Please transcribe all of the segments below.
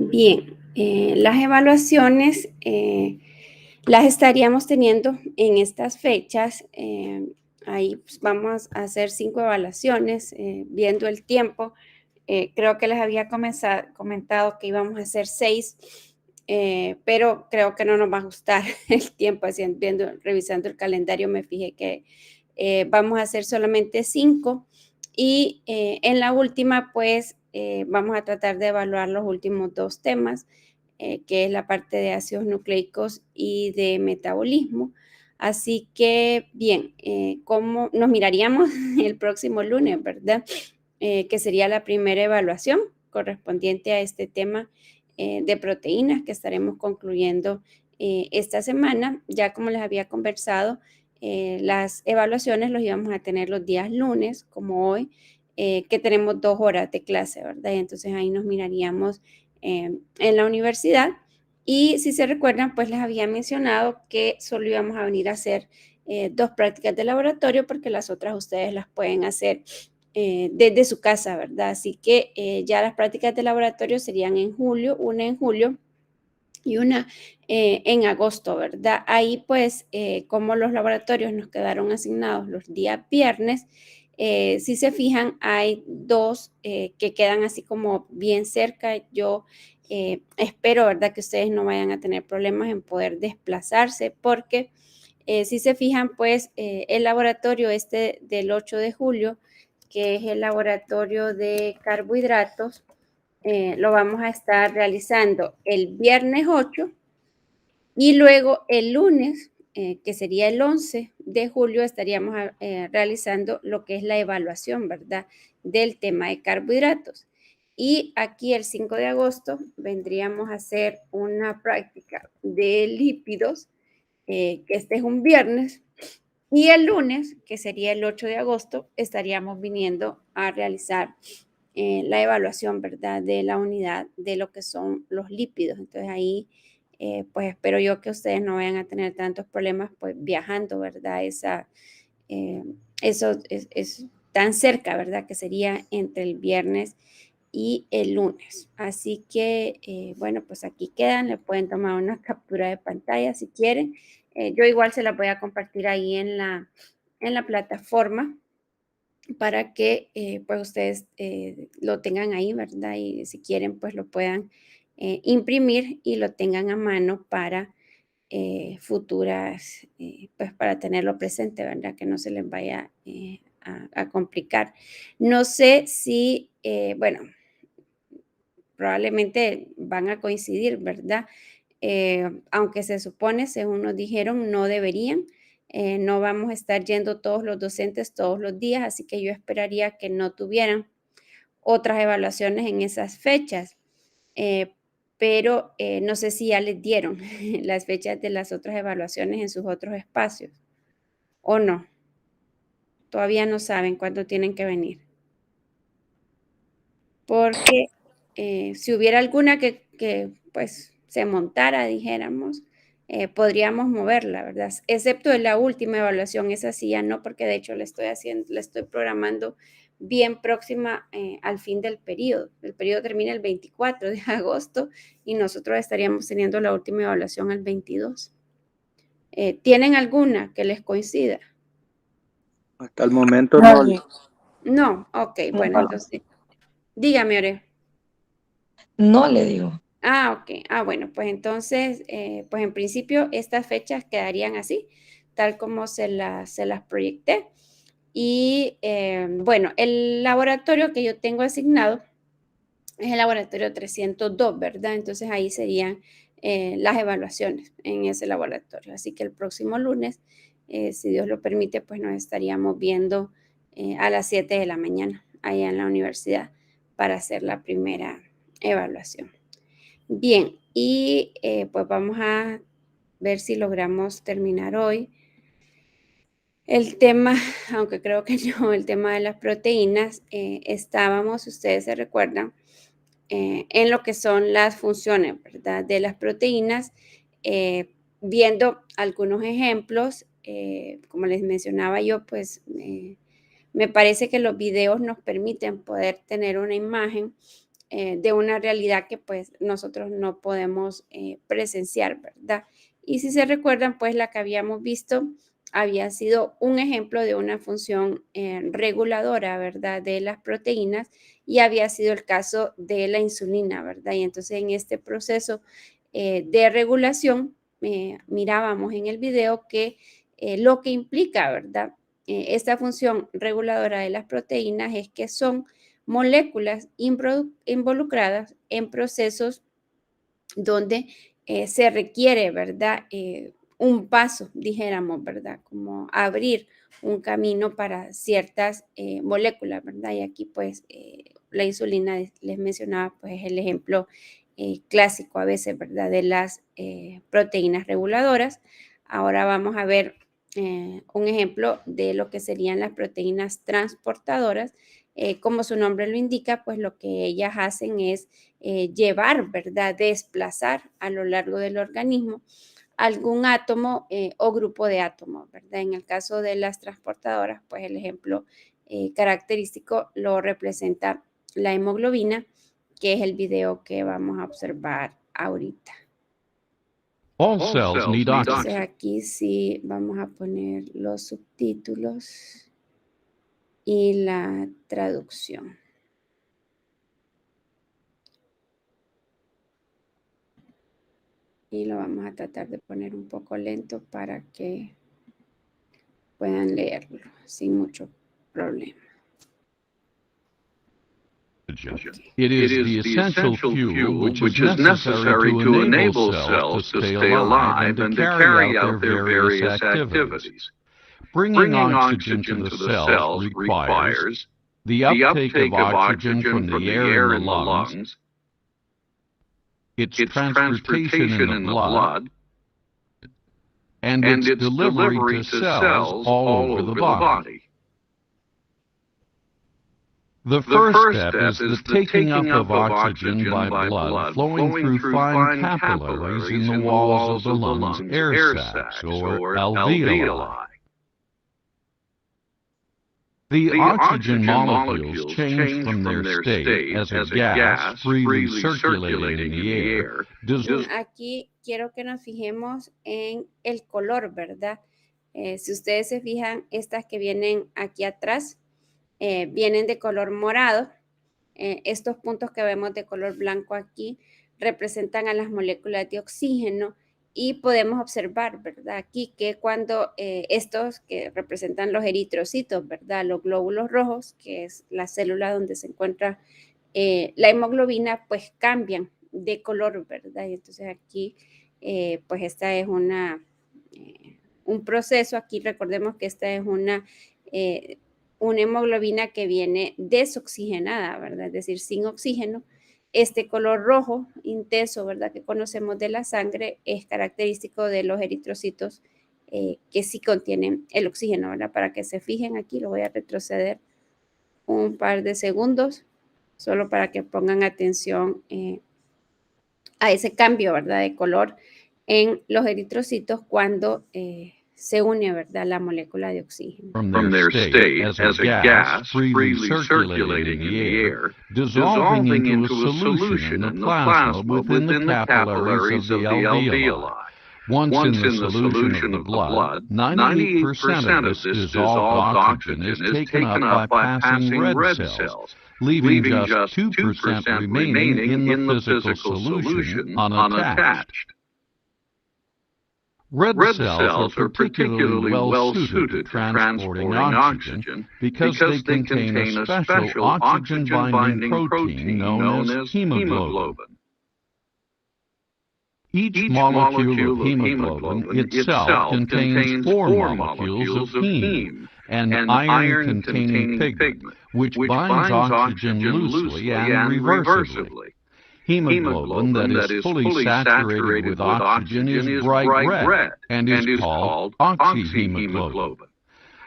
Bien, las evaluaciones las estaríamos teniendo en estas fechas. Ahí pues, vamos a hacer 5 evaluaciones, viendo el tiempo. Creo que les había comentado que íbamos a hacer 6, pero creo que no nos va a ajustar el tiempo. Así, revisando el calendario, me fijé que vamos a hacer solamente 5 y en la última, pues vamos a tratar de evaluar los últimos 2 temas, que es la parte de ácidos nucleicos y de metabolismo. Así que, bien, ¿cómo nos miraríamos el próximo lunes, verdad? Que sería la primera evaluación correspondiente a este tema de proteínas que estaremos concluyendo esta semana. Ya como les había conversado, las evaluaciones los íbamos a tener los días lunes, como hoy, que tenemos 2 horas de clase, ¿verdad? Y entonces ahí nos miraríamos en la universidad. Y si se recuerdan, pues les había mencionado que solo íbamos a venir a hacer 2 prácticas de laboratorio porque las otras ustedes las pueden hacer desde su casa, ¿verdad? Así que ya las prácticas de laboratorio serían en julio, una en julio y una en agosto, ¿verdad? Ahí pues, como los laboratorios nos quedaron asignados los días viernes, si se fijan, hay 2 que quedan así como bien cerca. Yo espero, ¿verdad?, que ustedes no vayan a tener problemas en poder desplazarse porque si se fijan, pues el laboratorio este del 8 de julio, que es el laboratorio de carbohidratos, lo vamos a estar realizando el viernes 8 y luego el lunes, que sería el 11 de julio, estaríamos realizando lo que es la evaluación, ¿verdad?, del tema de carbohidratos. Y aquí el 5 de agosto vendríamos a hacer una práctica de lípidos, que este es un viernes, y el lunes, que sería el 8 de agosto, estaríamos viniendo a realizar la evaluación, ¿verdad?, de la unidad de lo que son los lípidos. Entonces ahí, pues espero yo que ustedes no vayan a tener tantos problemas, pues viajando, ¿verdad? Eh, eso es tan cerca, ¿verdad?, que sería entre el viernes y el lunes. Así que, bueno, pues aquí quedan, le pueden tomar una captura de pantalla si quieren. Yo igual se la voy a compartir ahí en la plataforma para que pues ustedes lo tengan ahí, ¿verdad? Y si quieren, pues lo puedan imprimir y lo tengan a mano para futuras, pues para tenerlo presente, ¿verdad? Que no se les vaya a complicar. No sé si, bueno, probablemente van a coincidir, ¿verdad? Aunque se supone, según nos dijeron, no deberían. No vamos a estar yendo todos los docentes todos los días, así que yo esperaría que no tuvieran otras evaluaciones en esas fechas. Eh, pero no sé si ya les dieron las fechas de las otras evaluaciones en sus otros espacios o no. Todavía no saben cuándo tienen que venir. Porque si hubiera alguna que, pues, se montara, dijéramos, podríamos moverla, ¿verdad? Excepto en la última evaluación, esa sí ya no, porque de hecho la estoy programando bien próxima al fin del periodo. El periodo termina el 24 de agosto y nosotros estaríamos teniendo la última evaluación el 22. ¿Tienen alguna que les coincida? Hasta el momento no. Nadie, No, ok, bueno, no, entonces, dígame, Ore. no le digo. Ok. Bueno, pues entonces, pues en principio estas fechas quedarían así, tal como se las proyecté. Y bueno, el laboratorio que yo tengo asignado es el laboratorio 302, ¿verdad? Entonces ahí serían las evaluaciones en ese laboratorio. Así que el próximo lunes, si Dios lo permite, pues nos estaríamos viendo a las 7 de la mañana allá en la universidad para hacer la primera evaluación. Bien, y pues vamos a ver si logramos terminar hoy el tema, aunque creo que no, el tema de las proteínas. Estábamos, si ustedes se recuerdan, en lo que son las funciones, ¿verdad?, de las proteínas, viendo algunos ejemplos. Como les mencionaba yo, pues me parece que los videos nos permiten poder tener una imagen de una realidad que pues nosotros no podemos presenciar, ¿verdad? Y si se recuerdan, pues la que habíamos visto había sido un ejemplo de una función reguladora, ¿verdad? De las proteínas y había sido el caso de la insulina, ¿verdad? Y entonces en este proceso de regulación, mirábamos en el video que lo que implica, ¿verdad? Esta función reguladora de las proteínas es que son moléculas involucradas en procesos donde se requiere, ¿verdad? Un paso, dijéramos, ¿verdad? Como abrir un camino para ciertas moléculas, ¿verdad? Y aquí, pues, la insulina, les mencionaba, pues, es el ejemplo clásico a veces, ¿verdad? De las proteínas reguladoras. Ahora vamos a ver un ejemplo de lo que serían las proteínas transportadoras. Como su nombre lo indica, pues lo que ellas hacen es llevar, ¿verdad? Desplazar a lo largo del organismo algún átomo o grupo de átomos, ¿verdad? En el caso de las transportadoras, pues el ejemplo característico lo representa la hemoglobina, que es el video que vamos a observar ahorita. All cells need Entonces oxygen. aquí sí vamos a poner los subtítulos y la traducción. Y lo vamos a tratar de poner un poco lento para que puedan leerlo sin mucho problema. It is the essential fuel which is necessary to enable cells to stay alive and to carry out their various activities. Bringing oxygen to the cells requires the uptake of oxygen from the air in the lungs, its transportation in the blood, and its delivery to cells all over the body. The first step is the taking up of oxygen by blood flowing through fine capillaries in the walls of the lungs' air sacs, or alveoli. The oxygen molecules change from their state as a gas freely circulating in the air. Aquí quiero que nos fijemos en el color, ¿verdad? Si ustedes se fijan, estas que vienen aquí atrás vienen de color morado. Estos puntos que vemos de color blanco aquí representan a las moléculas de oxígeno y podemos observar, ¿verdad? Aquí que cuando estos que representan los eritrocitos, ¿verdad? Los glóbulos rojos, que es la célula donde se encuentra la hemoglobina, pues cambian de color, ¿verdad? Y entonces aquí, pues esta es un proceso. Aquí recordemos que esta es una hemoglobina que viene desoxigenada, ¿verdad? Es decir, sin oxígeno. Este color rojo intenso, ¿verdad? Que conocemos de la sangre es característico de los eritrocitos que sí contienen el oxígeno, ¿verdad? Para que se fijen aquí, lo voy a retroceder un par de segundos, solo para que pongan atención a ese cambio, ¿verdad? De color en los eritrocitos cuando se une, ¿verdad? La molécula de oxígeno. From their state as a gas freely circulating in the air, dissolving into a solution in the plasma within the capillaries of the alveoli. Once in the solution of the blood, 98% of this dissolved oxygen is taken up by passing red cells, leaving just 2% remaining in the physical solution unattached. Red cells are particularly well suited to transporting oxygen because they contain a special oxygen-binding protein known as hemoglobin. Each molecule of hemoglobin itself contains 4 molecules of heme, an iron-containing pigment, which binds oxygen loosely and reversibly. Hemoglobin that is fully saturated with oxygen is bright red and is called oxyhemoglobin.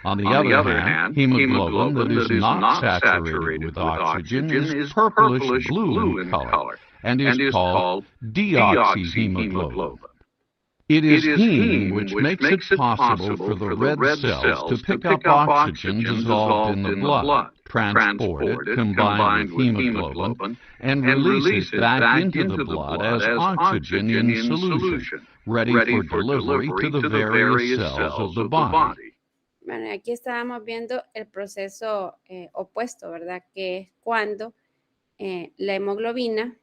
On the other hand, hemoglobin that is not saturated with oxygen is purplish blue in color and is called deoxyhemoglobin. It is heme which makes it possible for the red cells to pick up oxygen dissolved in the blood, transport it combined with hemoglobin, and release it back into the blood as oxygen in solution, ready for delivery to the various cells of the body. Bueno, aquí estábamos viendo el proceso opuesto, ¿verdad? Que es cuando la hemoglobina,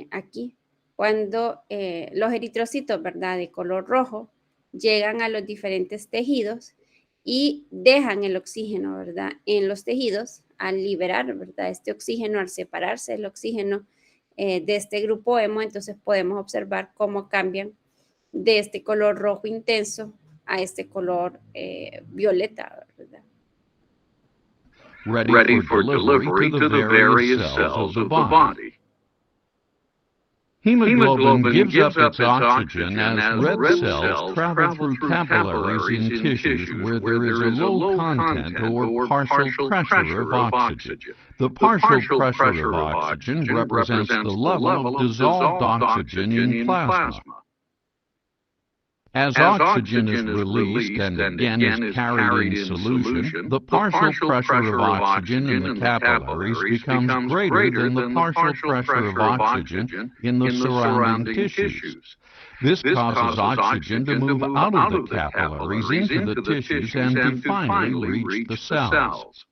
aquí, cuando los eritrocitos, ¿verdad? De color rojo, llegan a los diferentes tejidos y dejan el oxígeno, ¿verdad? En los tejidos al liberar, ¿verdad? Este oxígeno, al separarse el oxígeno de este grupo hemo, entonces podemos observar cómo cambian de este color rojo intenso a este color violeta, ¿verdad? Ready for delivery to the various cells of the body. Hemoglobin gives up its oxygen as red cells travel through capillaries in tissues where there is a low content or partial pressure of oxygen. The partial pressure of oxygen represents the level of dissolved oxygen in plasma. As oxygen is released and again is carried in solution, the partial pressure of oxygen in the capillaries becomes greater than the partial pressure of oxygen in the surrounding tissues. This causes oxygen to move out of the capillaries into the tissues and to finally reach the cells.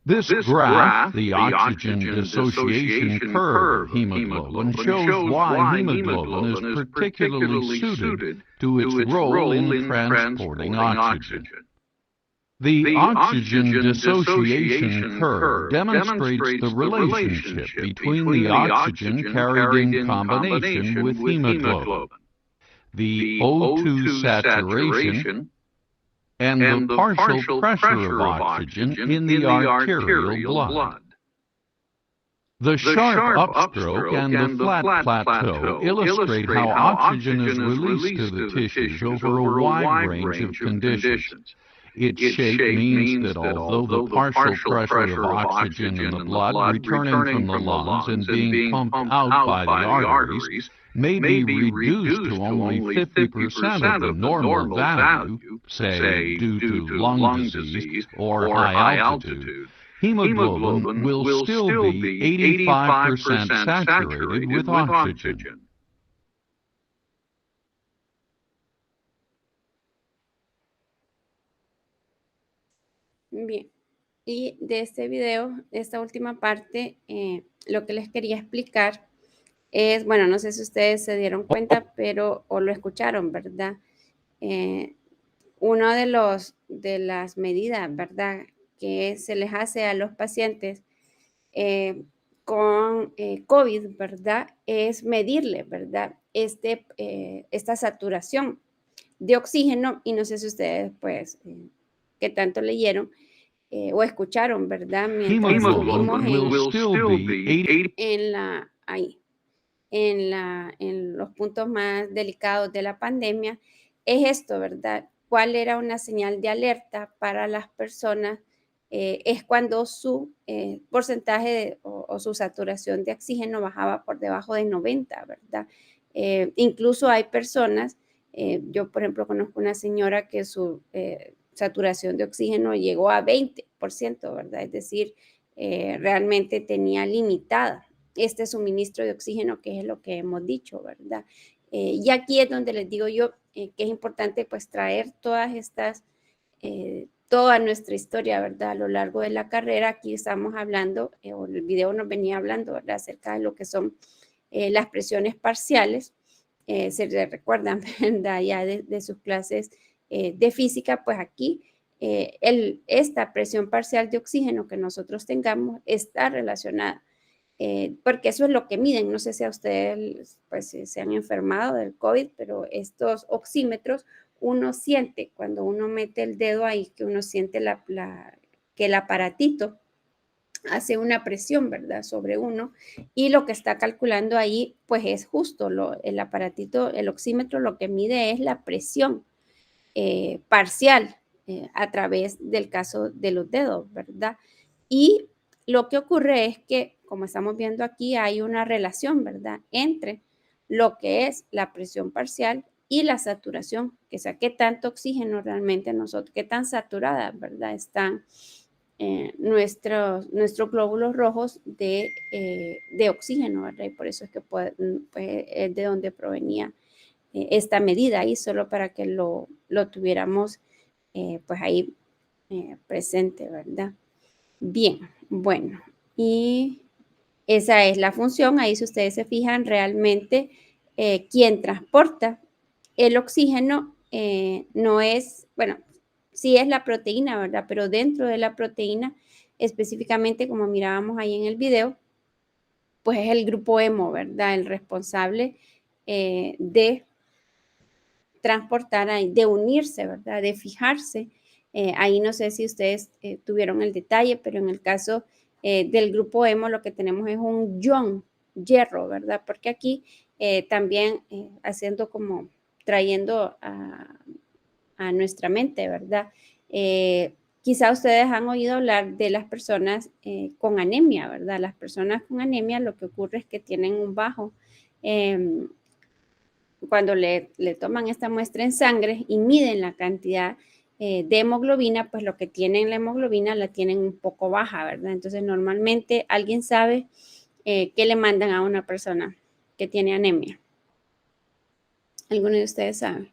This graph, the oxygen dissociation curve of hemoglobin, shows why hemoglobin is particularly suited to its role in transporting oxygen. The oxygen dissociation curve demonstrates the relationship between the oxygen carried in combination with hemoglobin, the O2 saturation, and the partial pressure of oxygen in the arterial blood. The sharp upstroke and the flat plateau illustrate how oxygen is released to the tissues over a wide range of conditions. Its shape means that although the partial pressure of oxygen in the blood returning from the lungs and being pumped out by the arteries may be reduced to only 50% of the normal value, say due to lung disease or high altitude, hemoglobin will still be 85% saturated with oxygen. Bien, y de este video, esta última parte, lo que les quería explicar es, bueno, no sé si ustedes se dieron cuenta, pero o lo escucharon, ¿verdad? Uno de las medidas, ¿verdad? Que se les hace a los pacientes con COVID, ¿verdad? Es medirle, ¿verdad? Esta saturación de oxígeno, y no sé si ustedes, pues, que tanto leyeron o escucharon, ¿verdad? Mientras estuvimos en los puntos más delicados de la pandemia, es esto, ¿verdad? ¿Cuál era una señal de alerta para las personas? Es cuando su porcentaje o su saturación de oxígeno bajaba por debajo de 90, ¿verdad? Incluso hay personas, yo por ejemplo conozco una señora que su saturación de oxígeno llegó a 20%, ¿verdad? Es decir, realmente tenía limitada este suministro de oxígeno, que es lo que hemos dicho, ¿verdad? Y aquí es donde les digo yo que es importante pues traer todas estas, toda nuestra historia, ¿verdad? A lo largo de la carrera, aquí estamos hablando, o el video nos venía hablando, ¿verdad? Acerca de lo que son las presiones parciales. Se recuerdan, ¿verdad? Ya de sus clases de física, pues aquí esta presión parcial de oxígeno que nosotros tengamos está relacionada. Porque eso es lo que miden. No sé si a ustedes pues, se han enfermado del COVID, pero estos oxímetros, uno siente cuando uno mete el dedo ahí, que uno siente que el aparatito hace una presión, ¿verdad?, sobre uno, y lo que está calculando ahí, pues es justo el aparatito, el oxímetro lo que mide es la presión parcial a través del caso de los dedos, ¿verdad? Y lo que ocurre es que, como estamos viendo aquí, hay una relación, ¿verdad?, entre lo que es la presión parcial y la saturación, que sea, qué tanto oxígeno realmente nosotros, qué tan saturadas, ¿verdad?, están nuestros glóbulos rojos de oxígeno, ¿verdad? Y por eso es que es de donde provenía esta medida ahí, solo para que lo tuviéramos pues ahí presente, ¿verdad? Bien, bueno, y esa es la función. Ahí si ustedes se fijan, realmente quien transporta el oxígeno no es, bueno, sí es la proteína, ¿verdad? Pero dentro de la proteína, específicamente como mirábamos ahí en el video, pues es el grupo hemo, ¿verdad? El responsable de transportar, de unirse, ¿verdad? De fijarse. Ahí no sé si ustedes tuvieron el detalle, pero en el caso del grupo hemo lo que tenemos es un ion, hierro, ¿verdad? Porque aquí también haciendo como trayendo a nuestra mente, ¿verdad? Quizá ustedes han oído hablar de las personas con anemia, ¿verdad? Las personas con anemia lo que ocurre es que tienen un bajo cuando le toman esta muestra en sangre y miden la cantidad de hemoglobina, pues lo que tienen la hemoglobina la tienen un poco baja, ¿verdad? Entonces, normalmente alguien sabe qué le mandan a una persona que tiene anemia. ¿Alguno de ustedes sabe?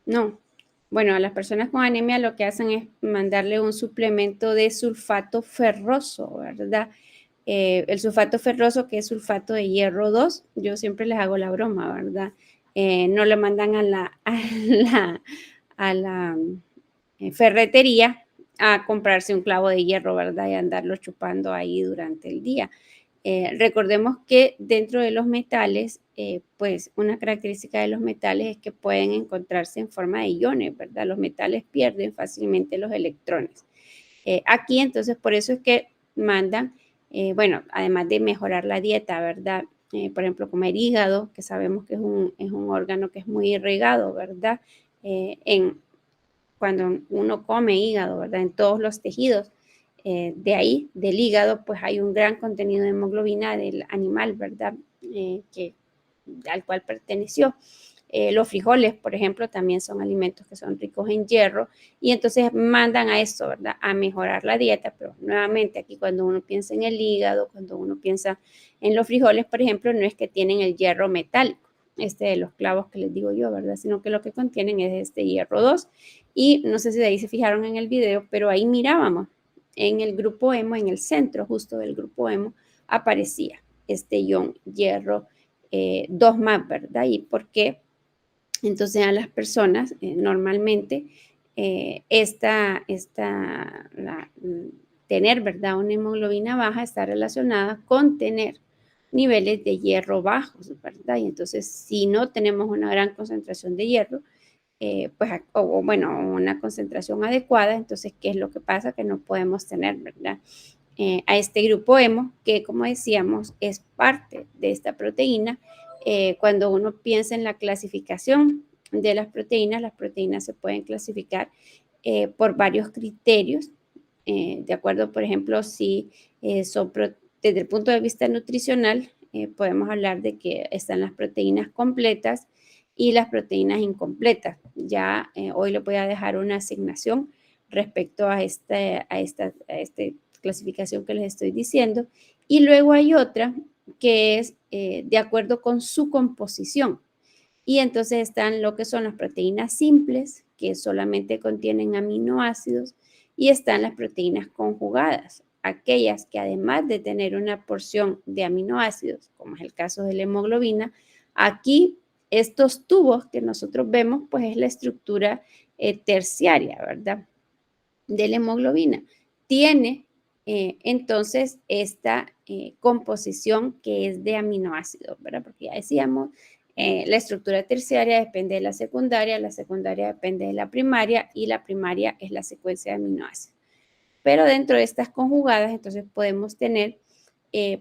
No. Bueno, a las personas con anemia lo que hacen es mandarle un suplemento de sulfato ferroso, ¿verdad? El sulfato ferroso, que es sulfato de hierro 2, yo siempre les hago la broma, ¿verdad? No le mandan a la ferretería a comprarse un clavo de hierro, ¿verdad? Y andarlo chupando ahí durante el día. Recordemos que dentro de los metales, pues una característica de los metales es que pueden encontrarse en forma de iones, ¿verdad? Los metales pierden fácilmente los electrones. Aquí entonces por eso es que mandan, bueno, además de mejorar la dieta, ¿verdad? Por ejemplo, comer hígado, que sabemos que es un órgano que es muy irrigado, ¿verdad? Cuando uno come hígado, ¿verdad? En todos los tejidos. De ahí, del hígado, pues hay un gran contenido de hemoglobina del animal, ¿verdad? Al cual perteneció. Los frijoles, por ejemplo, también son alimentos que son ricos en hierro y entonces mandan a esto, ¿verdad? A mejorar la dieta, pero nuevamente aquí cuando uno piensa en el hígado, cuando uno piensa en los frijoles, por ejemplo, no es que tienen el hierro metálico, de los clavos que les digo yo, ¿verdad? Sino que lo que contienen es este hierro 2 y no sé si de ahí se fijaron en el video, pero ahí mirábamos en el grupo hemo, en el centro justo del grupo hemo, aparecía este ion hierro 2 más, ¿verdad? ¿Y por qué? Entonces a las personas normalmente tener, ¿verdad? Una hemoglobina baja está relacionada con tener niveles de hierro bajos, ¿verdad? Y entonces si no tenemos una gran concentración de hierro, pues, bueno, una concentración adecuada, entonces, ¿qué es lo que pasa? Que no podemos tener, ¿verdad? A este grupo hemo, que como decíamos, es parte de esta proteína. Cuando uno piensa en la clasificación de las proteínas se pueden clasificar por varios criterios, de acuerdo, por ejemplo, si son desde el punto de vista nutricional, podemos hablar de que están las proteínas completas y las proteínas incompletas. Ya hoy les voy a dejar una asignación respecto a esta clasificación que les estoy diciendo. Y luego hay otra que es de acuerdo con su composición. Y entonces están lo que son las proteínas simples, que solamente contienen aminoácidos, y están las proteínas conjugadas, aquellas que además de tener una porción de aminoácidos, como es el caso de la hemoglobina, aquí estos tubos que nosotros vemos, pues es la estructura terciaria, ¿verdad? De la hemoglobina. Tiene entonces esta composición que es de aminoácidos, ¿verdad? Porque ya decíamos, la estructura terciaria depende de la secundaria depende de la primaria y la primaria es la secuencia de aminoácidos. Pero dentro de estas conjugadas, entonces podemos tener,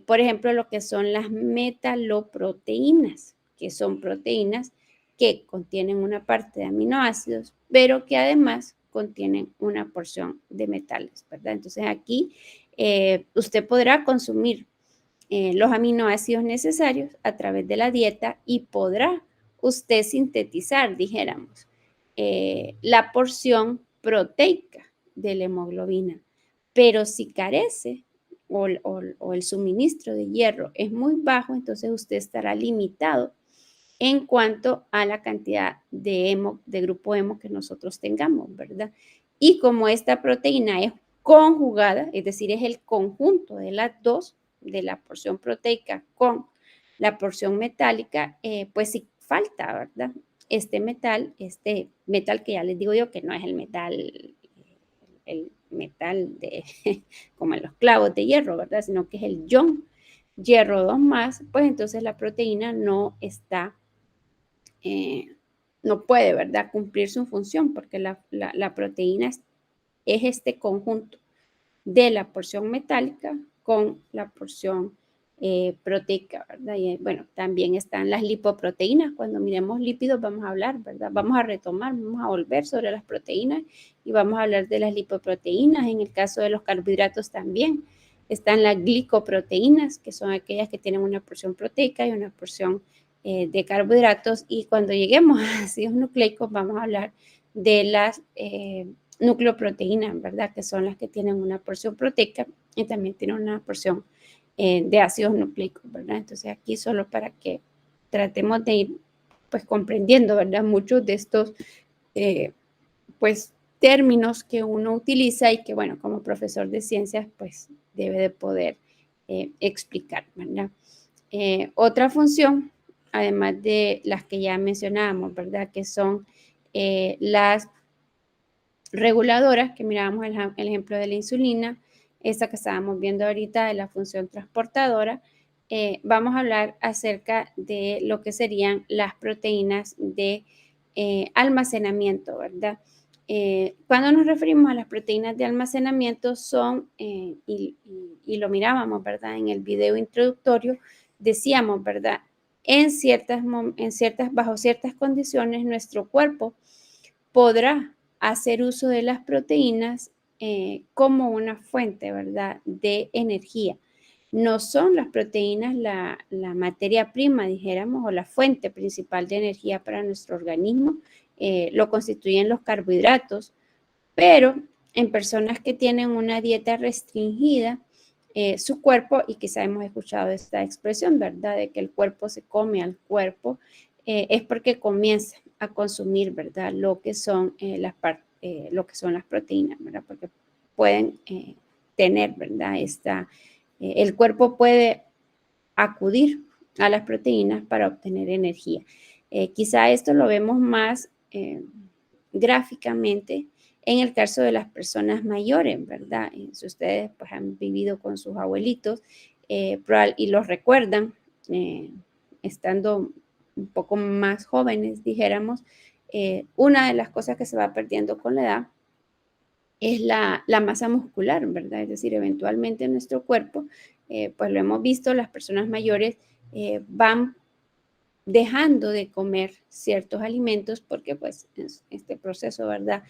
por ejemplo, lo que son las metaloproteínas, que son proteínas que contienen una parte de aminoácidos, pero que además contienen una porción de metales, ¿verdad? Entonces aquí usted podrá consumir los aminoácidos necesarios a través de la dieta y podrá usted sintetizar, dijéramos, la porción proteica de la hemoglobina. Pero si carece o el suministro de hierro es muy bajo, entonces usted estará limitado en cuanto a la cantidad de grupo hemo que nosotros tengamos, ¿verdad? Y como esta proteína es conjugada, es decir, es el conjunto de las dos, de la porción proteica con la porción metálica, pues sí falta, ¿verdad? Este metal que ya les digo yo que no es el metal de, como en los clavos de hierro, ¿verdad? Sino que es el ion hierro 2+, pues entonces la proteína no está, no puede, ¿verdad?, cumplir su función, porque la proteína es este conjunto de la porción metálica con la porción proteica, ¿verdad? Y bueno, también están las lipoproteínas. Cuando miremos lípidos vamos a hablar, ¿verdad? Vamos a retomar, vamos a volver sobre las proteínas y vamos a hablar de las lipoproteínas. En el caso de los carbohidratos también están las glicoproteínas, que son aquellas que tienen una porción proteica y una porción de carbohidratos. Y cuando lleguemos a ácidos nucleicos vamos a hablar de las nucleoproteínas, ¿verdad? Que son las que tienen una porción proteica y también tienen una porción de ácidos nucleicos, ¿verdad? Entonces aquí solo para que tratemos de ir pues comprendiendo, ¿verdad? Muchos de estos pues términos que uno utiliza y que, bueno, como profesor de ciencias pues debe de poder explicar, ¿verdad? Otra función, además de las que ya mencionábamos, ¿verdad? Que son las reguladoras, que mirábamos el ejemplo de la insulina, esta que estábamos viendo ahorita de la función transportadora. Vamos a hablar acerca de lo que serían las proteínas de almacenamiento, ¿verdad? Cuando nos referimos a las proteínas de almacenamiento son, y lo mirábamos, ¿verdad? En el video introductorio, decíamos, ¿verdad? Bajo ciertas condiciones, nuestro cuerpo podrá hacer uso de las proteínas como una fuente, ¿verdad?, de energía. No son las proteínas la materia prima, dijéramos, o la fuente principal de energía para nuestro organismo. Lo constituyen los carbohidratos, pero en personas que tienen una dieta restringida, su cuerpo, y quizá hemos escuchado esta expresión, ¿verdad?, de que el cuerpo se come al cuerpo, es porque comienza a consumir, ¿verdad?, lo que son las proteínas, ¿verdad?, porque pueden tener, ¿verdad?, el cuerpo puede acudir a las proteínas para obtener energía. Quizá esto lo vemos más gráficamente en el caso de las personas mayores, ¿verdad? Si ustedes pues, han vivido con sus abuelitos y los recuerdan, estando un poco más jóvenes, dijéramos, una de las cosas que se va perdiendo con la edad es la masa muscular, ¿verdad? Es decir, eventualmente en nuestro cuerpo, pues lo hemos visto, las personas mayores van dejando de comer ciertos alimentos porque pues este proceso, ¿verdad?,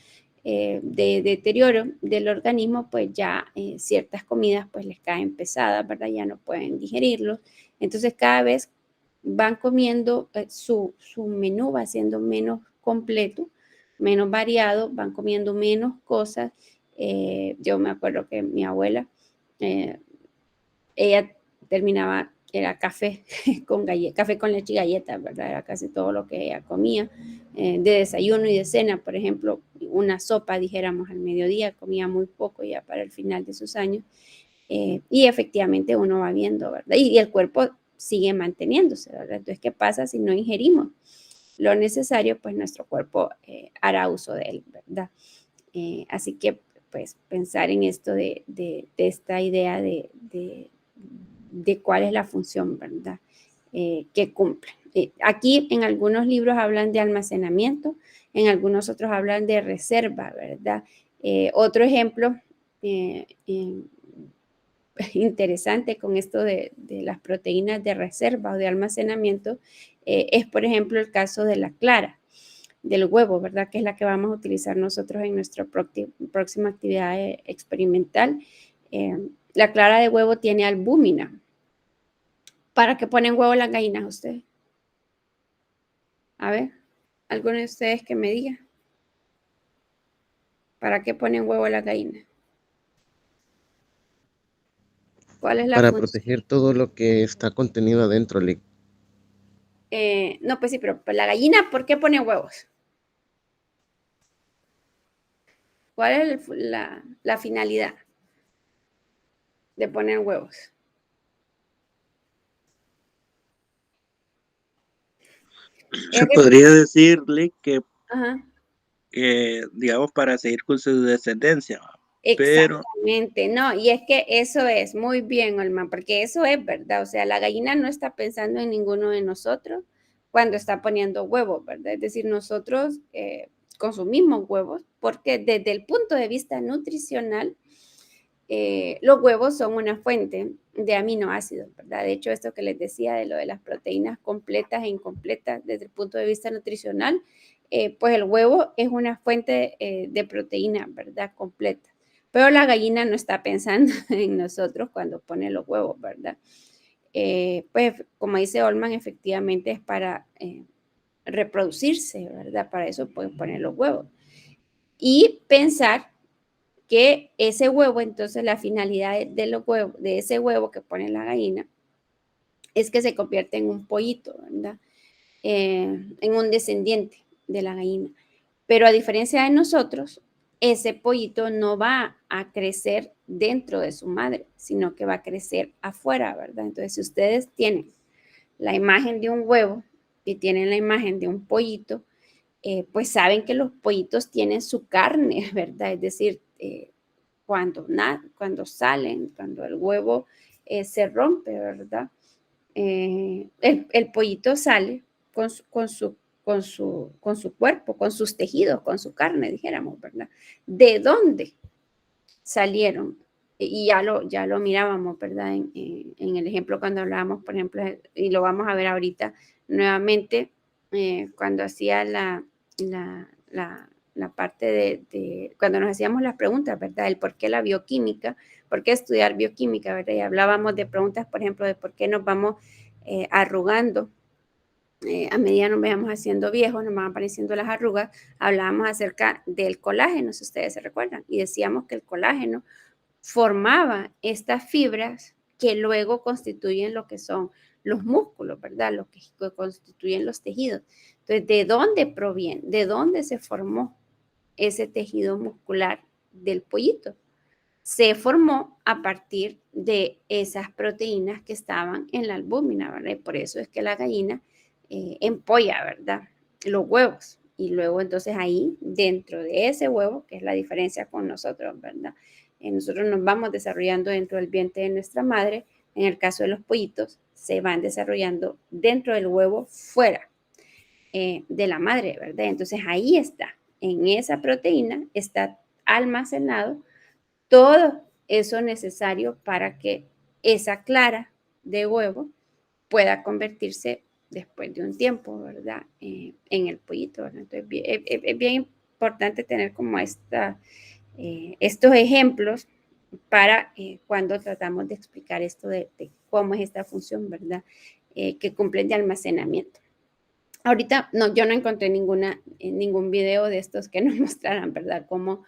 de deterioro del organismo, pues ya ciertas comidas pues les caen pesadas, ¿verdad? Ya no pueden digerirlos. Entonces cada vez van comiendo, su menú va siendo menos completo, menos variado, van comiendo menos cosas. Yo me acuerdo que mi abuela, ella terminaba, era café café con leche y galletas, ¿verdad? Era casi todo lo que ella comía. De desayuno y de cena, por ejemplo, una sopa, dijéramos, al mediodía, comía muy poco ya para el final de sus años. Y efectivamente uno va viendo, ¿verdad? Y el cuerpo sigue manteniéndose, ¿verdad? Entonces, ¿qué pasa si no ingerimos lo necesario? Pues nuestro cuerpo hará uso de él, ¿verdad? Así que, pues, pensar en esto de esta idea de cuál es la función, ¿verdad?, que cumple. Aquí en algunos libros hablan de almacenamiento, en algunos otros hablan de reserva, ¿verdad? Otro ejemplo interesante con esto de las proteínas de reserva o de almacenamiento es, por ejemplo, el caso de la clara del huevo, ¿verdad?, que es la que vamos a utilizar nosotros en nuestra próxima actividad experimental. La clara de huevo tiene albúmina. ¿Para qué ponen huevo las gallinas ustedes? A ver, ¿alguno de ustedes que me diga? ¿Para qué ponen huevo la gallina? ¿Cuál es la Para función? proteger todo lo que está contenido adentro. No, pues sí, pero la gallina, ¿por qué pone huevos? ¿Cuál es la finalidad de poner huevos? Se podría decirle que, Ajá, digamos, para seguir con su descendencia, pero exactamente, no, y es que eso es muy bien, Olman, porque eso es verdad, o sea, la gallina no está pensando en ninguno de nosotros cuando está poniendo huevos, ¿verdad? Es decir, nosotros consumimos huevos porque desde el punto de vista nutricional, los huevos son una fuente de aminoácidos, ¿verdad? De hecho, esto que les decía de lo de las proteínas completas e incompletas desde el punto de vista nutricional, pues el huevo es una fuente de proteína, ¿verdad? Completa. Pero la gallina no está pensando en nosotros cuando pone los huevos, ¿verdad? Pues como dice Olman, efectivamente es para reproducirse, ¿verdad? Para eso pueden poner los huevos. Y pensar que ese huevo, entonces la finalidad de los huevos, de ese huevo que pone la gallina, es que se convierte en un pollito, ¿verdad? En un descendiente de la gallina. Pero a diferencia de nosotros, ese pollito no va a crecer dentro de su madre, sino que va a crecer afuera, ¿verdad? Entonces, si ustedes tienen la imagen de un huevo y tienen la imagen de un pollito, pues saben que los pollitos tienen su carne, ¿verdad? Es decir, cuando salen, cuando el huevo se rompe, ¿verdad? El pollito sale con su cuerpo, con sus tejidos, con su carne, dijéramos, ¿verdad? ¿De dónde salieron? Y ya lo mirábamos, ¿verdad? En el ejemplo cuando hablábamos, por ejemplo, y lo vamos a ver ahorita nuevamente, cuando hacía la parte cuando nos hacíamos las preguntas, ¿verdad? El por qué la bioquímica, por qué estudiar bioquímica, ¿verdad? Y hablábamos de preguntas, por ejemplo, de por qué nos vamos arrugando. A medida nos vamos haciendo viejos, nos van apareciendo las arrugas, hablábamos acerca del colágeno, si ustedes se recuerdan, y decíamos que el colágeno formaba estas fibras que luego constituyen lo que son los músculos, ¿verdad? Lo que constituyen los tejidos. Entonces, ¿de dónde proviene? ¿De dónde se formó ese tejido muscular del pollito? Se formó a partir de esas proteínas que estaban en la albúmina, ¿verdad? Y por eso es que la gallina empolla, ¿verdad? Los huevos. Y luego entonces ahí, dentro de ese huevo, que es la diferencia con nosotros, ¿verdad? Nosotros nos vamos desarrollando dentro del vientre de nuestra madre. En el caso de los pollitos, se van desarrollando dentro del huevo, fuera de la madre, ¿verdad? Entonces ahí está, en esa proteína está almacenado todo eso necesario para que esa clara de huevo pueda convertirse después de un tiempo, ¿verdad? En el pollito, ¿verdad? Entonces, es bien importante tener como estos ejemplos para cuando tratamos de explicar esto de cómo es esta función, ¿verdad? Que cumplen de almacenamiento. Ahorita yo no encontré ningún video de estos que nos mostraran, ¿verdad? Cómo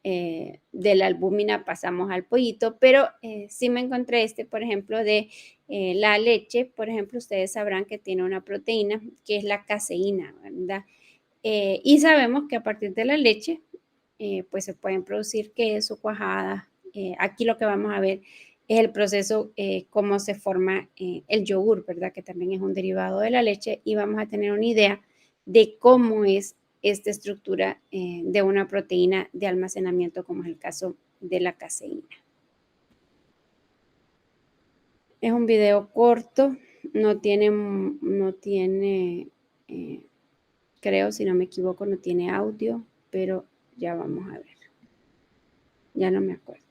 de la albúmina pasamos al pollito, pero sí me encontré por ejemplo, de la leche. Por ejemplo, ustedes sabrán que tiene una proteína que es la caseína, ¿verdad? Y sabemos que a partir de la leche, pues se pueden producir queso, cuajadas. Aquí lo que vamos a ver es el proceso, cómo se forma el yogur, ¿verdad? Que también es un derivado de la leche, y vamos a tener una idea de cómo es esta estructura de una proteína de almacenamiento, como es el caso de la caseína. Es un video corto, no tiene, creo, si no me equivoco, no tiene audio, pero ya vamos a ver. Ya no me acuerdo.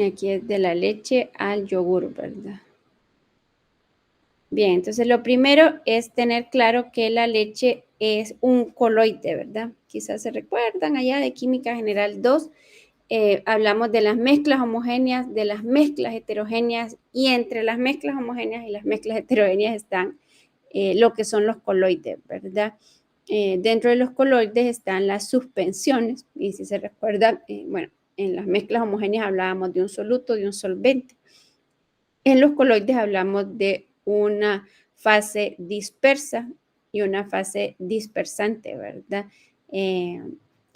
Aquí es de la leche al yogur, ¿verdad? Bien, entonces lo primero es tener claro que la leche es un coloide, ¿verdad? Quizás se recuerdan allá de Química General 2, hablamos de las mezclas homogéneas, de las mezclas heterogéneas, y entre las mezclas homogéneas y las mezclas heterogéneas están lo que son los coloides, ¿verdad? Dentro de los coloides están las suspensiones, y si se recuerdan, bueno, en las mezclas homogéneas hablábamos de un soluto, de un solvente. En los coloides hablamos de una fase dispersa y una fase dispersante, ¿verdad?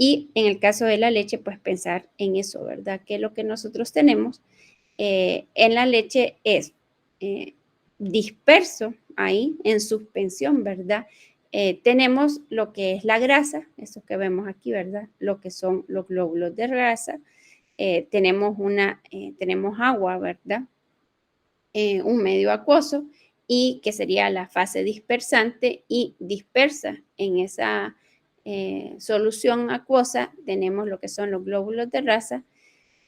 Y en el caso de la leche, pues pensar en eso, ¿verdad? Que lo que nosotros tenemos en la leche es disperso ahí, en suspensión, ¿verdad? Tenemos lo que es la grasa, eso que vemos aquí, ¿verdad? Lo que son los glóbulos de grasa. Tenemos agua, ¿verdad? Un medio acuoso, y que sería la fase dispersante, y dispersa en esa solución acuosa tenemos lo que son los glóbulos de grasa,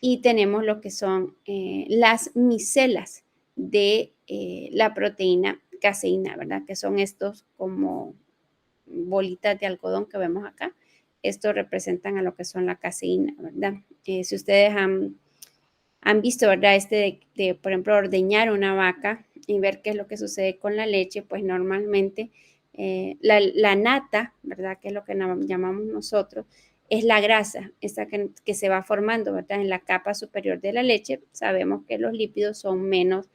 y tenemos lo que son las micelas de la proteína caseína, ¿verdad? Que son estos como bolitas de algodón que vemos acá. Estos representan a lo que son la caseína, ¿verdad? Si ustedes han visto, ¿verdad? De, por ejemplo, ordeñar una vaca y ver qué es lo que sucede con la leche, pues normalmente la nata, ¿verdad? Que es lo que llamamos nosotros, es la grasa, esa que se va formando, ¿verdad? En la capa superior de la leche. Sabemos que los lípidos son menos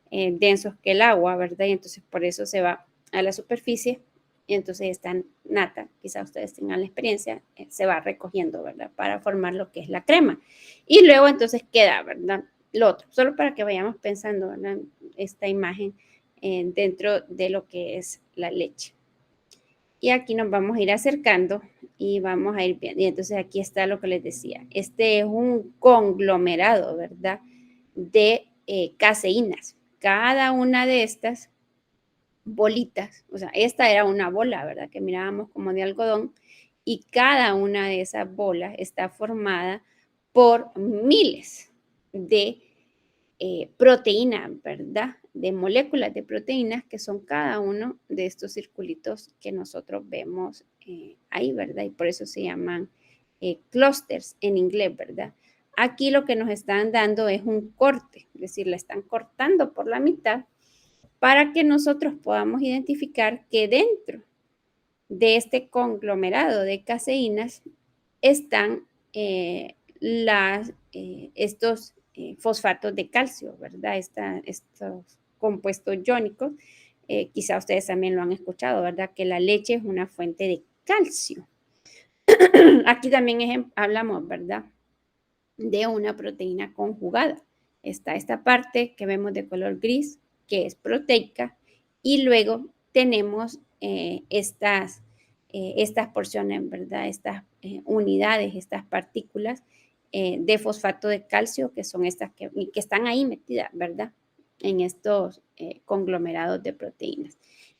densos que el agua, ¿verdad? Y entonces por eso se va a la superficie, y entonces esta nata, quizá ustedes tengan la experiencia, se va recogiendo, ¿verdad? Para formar lo que es la crema. Y luego entonces queda, ¿verdad? Lo otro, solo para que vayamos pensando, ¿verdad? Esta imagen dentro de lo que es la leche. Y aquí nos vamos a ir acercando y vamos a ir viendo. Y entonces aquí está lo que les decía. Este es un conglomerado, ¿verdad? De caseínas. Cada una de estas bolitas, o sea, esta era una bola, ¿verdad? Que mirábamos como de algodón, y cada una de esas bolas está formada por miles de proteínas, ¿verdad? De moléculas de proteínas, que son cada uno de estos circulitos que nosotros vemos ahí, ¿verdad? Y por eso se llaman clusters en inglés, ¿verdad? Aquí lo que nos están dando es un corte, es decir, la están cortando por la mitad para que nosotros podamos identificar que dentro de este conglomerado de caseínas están estos fosfatos de calcio, ¿verdad? Estos compuestos iónicos. Quizá ustedes también lo han escuchado, ¿verdad? Que la leche es una fuente de calcio. Aquí también hablamos, ¿verdad? De una proteína conjugada. Está esta parte que vemos de color gris, que es proteica, y luego tenemos estas porciones, ¿verdad? Estas unidades, estas partículas de fosfato de calcio, que son estas que están ahí metidas, ¿verdad? En estos conglomerados de proteínas.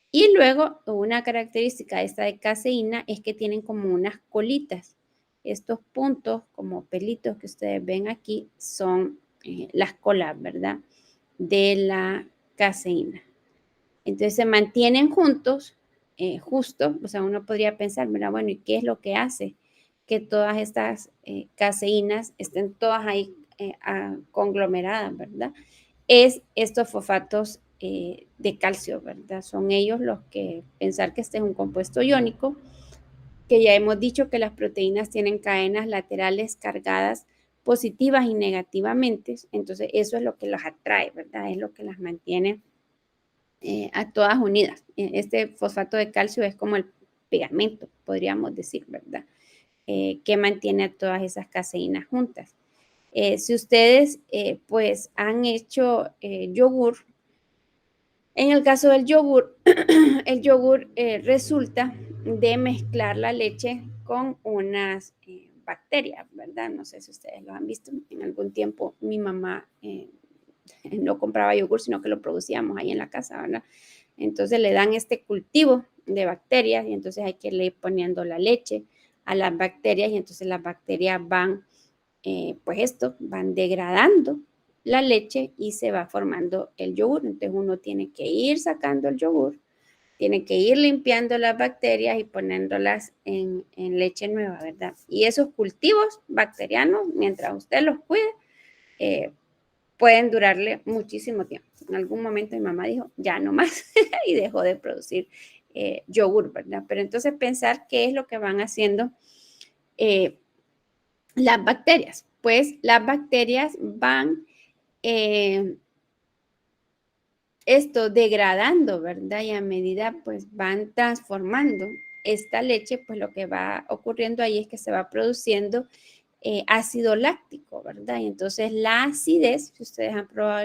Y luego una característica esta de caseína es que tienen como unas colitas. Estos puntos como pelitos que ustedes ven aquí son las colas, ¿verdad? De la caseína. Entonces se mantienen juntos, justo, o sea, uno podría pensar, mira, bueno, ¿y qué es lo que hace que todas estas caseínas estén todas ahí conglomeradas, ¿verdad? Es estos fosfatos de calcio, ¿verdad? Son ellos los que, pensar que este es un compuesto iónico, que ya hemos dicho que las proteínas tienen cadenas laterales cargadas positivas y negativamente, entonces eso es lo que los atrae, ¿verdad? Es lo que las mantiene a todas unidas. Este fosfato de calcio es como el pegamento, podríamos decir, ¿verdad? Que mantiene a todas esas caseínas juntas. Si ustedes pues han hecho yogur, en el caso del yogur, el yogur resulta de mezclar la leche con unas bacterias, ¿verdad? No sé si ustedes lo han visto. En algún tiempo mi mamá no compraba yogur, sino que lo producíamos ahí en la casa, ¿verdad? Entonces le dan este cultivo de bacterias, y entonces hay que ir poniendo la leche a las bacterias, y entonces las bacterias van, van degradando la leche y se va formando el yogur. Entonces uno tiene que ir sacando el yogur tiene que ir limpiando las bacterias y poniéndolas en leche nueva, ¿verdad? Y esos cultivos bacterianos, mientras usted los cuide, pueden durarle muchísimo tiempo. En algún momento mi mamá dijo, ya no más, y dejó de producir yogur, ¿verdad? Pero entonces pensar qué es lo que van haciendo las bacterias. Pues las bacterias van degradando, ¿verdad? Y a medida pues van transformando esta leche, pues lo que va ocurriendo ahí es que se va produciendo ácido láctico, ¿verdad? Y entonces la acidez, si ustedes han probado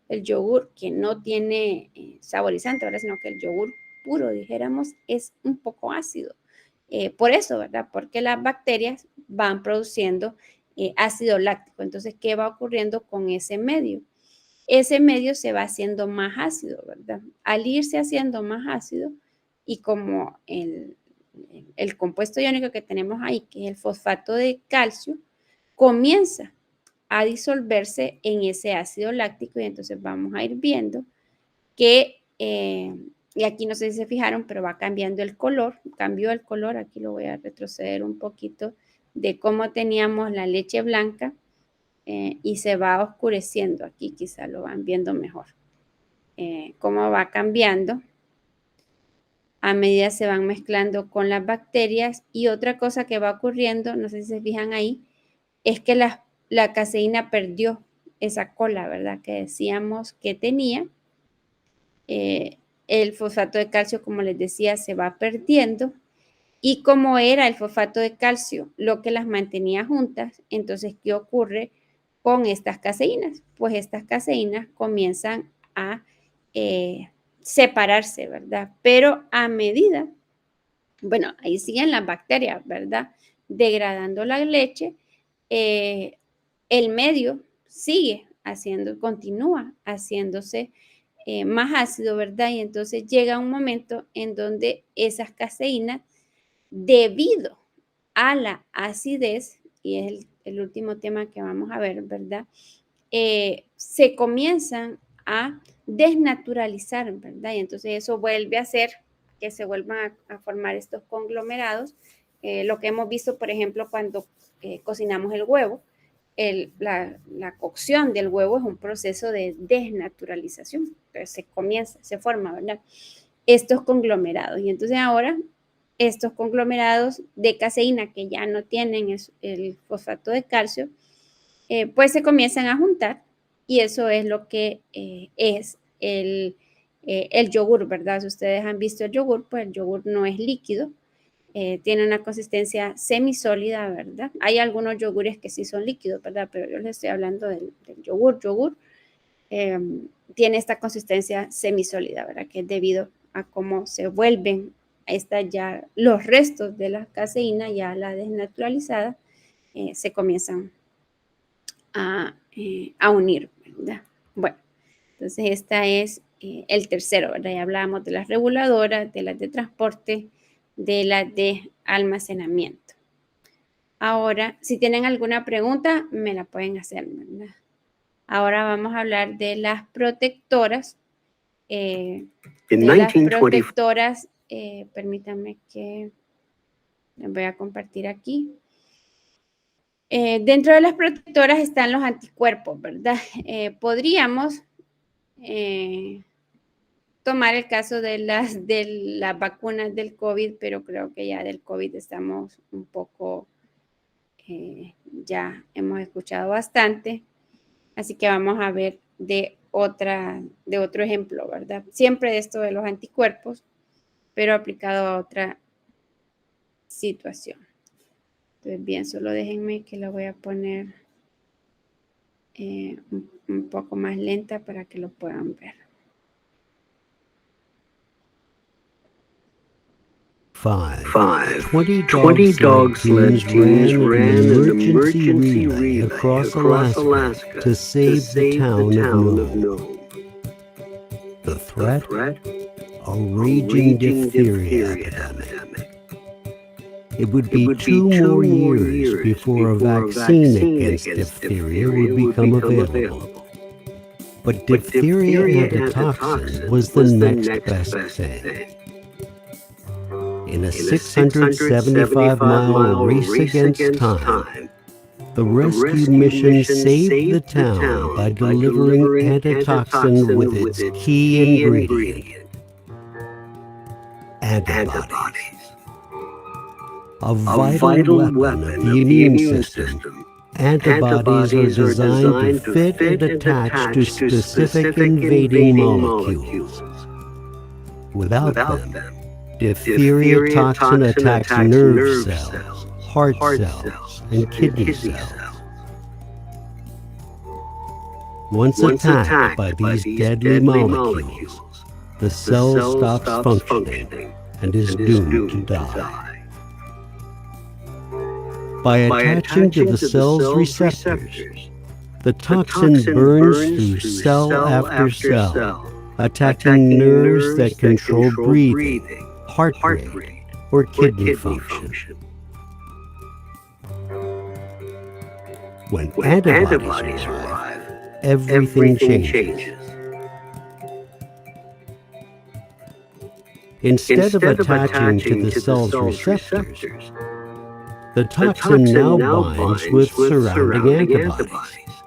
el yogur que no tiene saborizante, ¿verdad? Sino que el yogur puro, dijéramos, es un poco ácido. Por eso, ¿verdad? Porque las bacterias van produciendo ácido láctico. Entonces, ¿qué va ocurriendo con ese medio? Ese medio se va haciendo más ácido, ¿verdad? Al irse haciendo más ácido y como el compuesto iónico que tenemos ahí, que es el fosfato de calcio, comienza a disolverse en ese ácido láctico y entonces vamos a ir viendo que, y aquí no sé si se fijaron, pero va cambiando el color, cambió el color, aquí lo voy a retroceder un poquito, de cómo teníamos la leche blanca y se va oscureciendo, aquí quizá lo van viendo mejor, cómo va cambiando a medida se van mezclando con las bacterias. Y otra cosa que va ocurriendo, no sé si se fijan ahí, es que la caseína perdió esa cola, ¿verdad? Que decíamos que tenía. El fosfato de calcio, como les decía, se va perdiendo. Y como era el fosfato de calcio lo que las mantenía juntas, entonces, ¿qué ocurre con estas caseínas? Pues estas caseínas comienzan a separarse, ¿verdad? Pero a medida, bueno, ahí siguen las bacterias, ¿verdad? Degradando la leche, el medio continúa haciéndose más ácido, ¿verdad? Y entonces llega un momento en donde esas caseínas, debido a la acidez, y es el último tema que vamos a ver, ¿verdad? Se comienzan a desnaturalizar, ¿verdad? Y entonces eso vuelve a hacer que se vuelvan a formar estos conglomerados. Lo que hemos visto, por ejemplo, cuando cocinamos el huevo, la cocción del huevo es un proceso de desnaturalización. Entonces se forma, ¿verdad? Estos conglomerados. Y entonces ahora estos conglomerados de caseína que ya no tienen el fosfato de calcio, pues se comienzan a juntar y eso es lo que es el yogur, ¿verdad? Si ustedes han visto el yogur, pues el yogur no es líquido, tiene una consistencia semisólida, ¿verdad? Hay algunos yogures que sí son líquidos, ¿verdad? Pero yo les estoy hablando del yogur. Tiene esta consistencia semisólida, ¿verdad? Que es debido a cómo se vuelven ya los restos de la caseína, ya la desnaturalizada, se comienzan a unir, ¿verdad? Bueno, entonces esta es el tercero, ¿verdad? Ya hablábamos de las reguladoras, de las de transporte, de las de almacenamiento. Ahora, si tienen alguna pregunta, me la pueden hacer, ¿verdad? Ahora vamos a hablar de las protectoras. Permítanme que les voy a compartir aquí. Dentro de las protectoras están los anticuerpos, ¿verdad? Podríamos tomar el caso de las vacunas del COVID, pero creo que ya del COVID estamos un poco, ya hemos escuchado bastante, así que vamos a ver de otro ejemplo, ¿verdad? Siempre de esto de los anticuerpos, pero aplicado a otra situación. Entonces, bien, solo déjenme que lo voy a poner un poco más lenta para que lo puedan ver. 20 dog sled teams ran an emergency relay across Alaska to save the town of Nome. The threat? A raging diphtheria epidemic. It would be 2 more years before a vaccine against diphtheria would become available. But diphtheria antitoxin was the next best thing. In a 675-mile race against time, the rescue mission saved the town by delivering antitoxin with its key ingredient, antibodies. A vital weapon of the immune system, antibodies are designed to fit and attach to specific invading molecules. Without them, diphtheria toxin attacks nerve cells, heart cells, and kidney cells. Once attacked by these deadly molecules, the cell stops functioning and is doomed to die. By attaching to the cell's receptors, the toxin burns through cell after cell, attacking nerves that control breathing, heart rate, or kidney function. When antibodies arrive, everything changes. Instead of attaching to the cell's receptors, the toxin now binds with surrounding antibodies,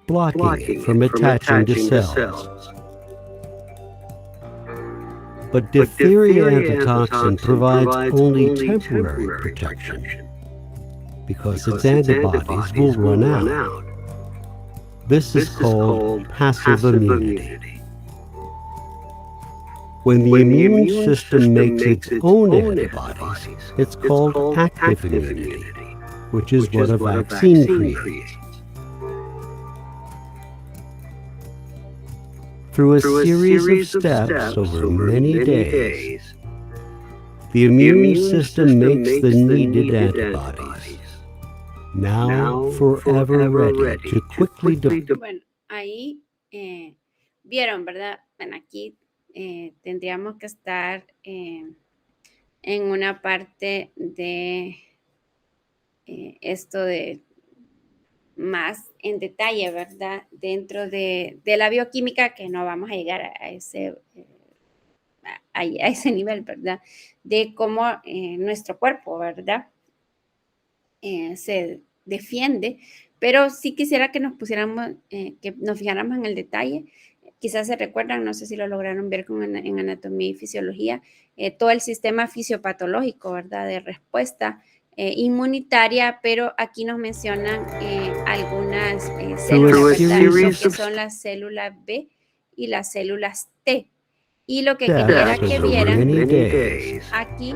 blocking it from attaching to cells. But diphtheria antitoxin provides only temporary protection because its antibodies will run out. This is called passive immunity. When the immune system makes its own antibodies, it's called active immunity, which is what a vaccine creates. Through a series of steps over many days, the immune system makes the needed antibodies, now forever ready to quickly deploy. Bueno, ahí vieron, ¿verdad? Bueno, aquí tendríamos que estar en una parte de esto de más en detalle, ¿verdad? Dentro de la bioquímica, que no vamos a llegar a ese nivel, ¿verdad? De cómo nuestro cuerpo, ¿verdad? Se defiende, pero sí quisiera que nos pusiéramos, que nos fijáramos en el detalle. Quizás se recuerdan, no sé si lo lograron ver en anatomía y fisiología, todo el sistema fisiopatológico, ¿verdad? De respuesta inmunitaria, pero aquí nos mencionan algunas células, ¿verdad? Lo que son las células B y las células T. Y lo que quisiera que vieran aquí,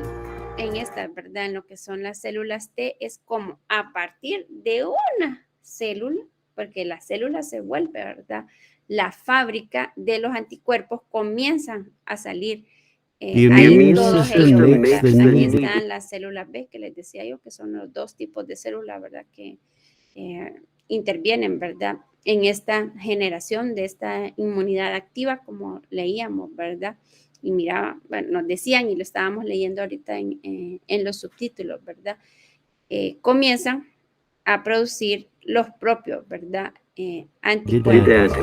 en esta, ¿verdad? En lo que son las células T, es como a partir de una célula, porque la célula se vuelve, ¿verdad? La fábrica de los anticuerpos comienzan a salir. Ahí todos ellos, ¿verdad? Ahí están las células B, que les decía yo, que son los dos tipos de células, ¿verdad? Que intervienen, ¿verdad? En esta generación de esta inmunidad activa, como leíamos, ¿verdad? Y miraba, bueno, nos decían y lo estábamos leyendo ahorita en los subtítulos, ¿verdad? Comienzan a producir los propios, ¿verdad? Anticuerpos.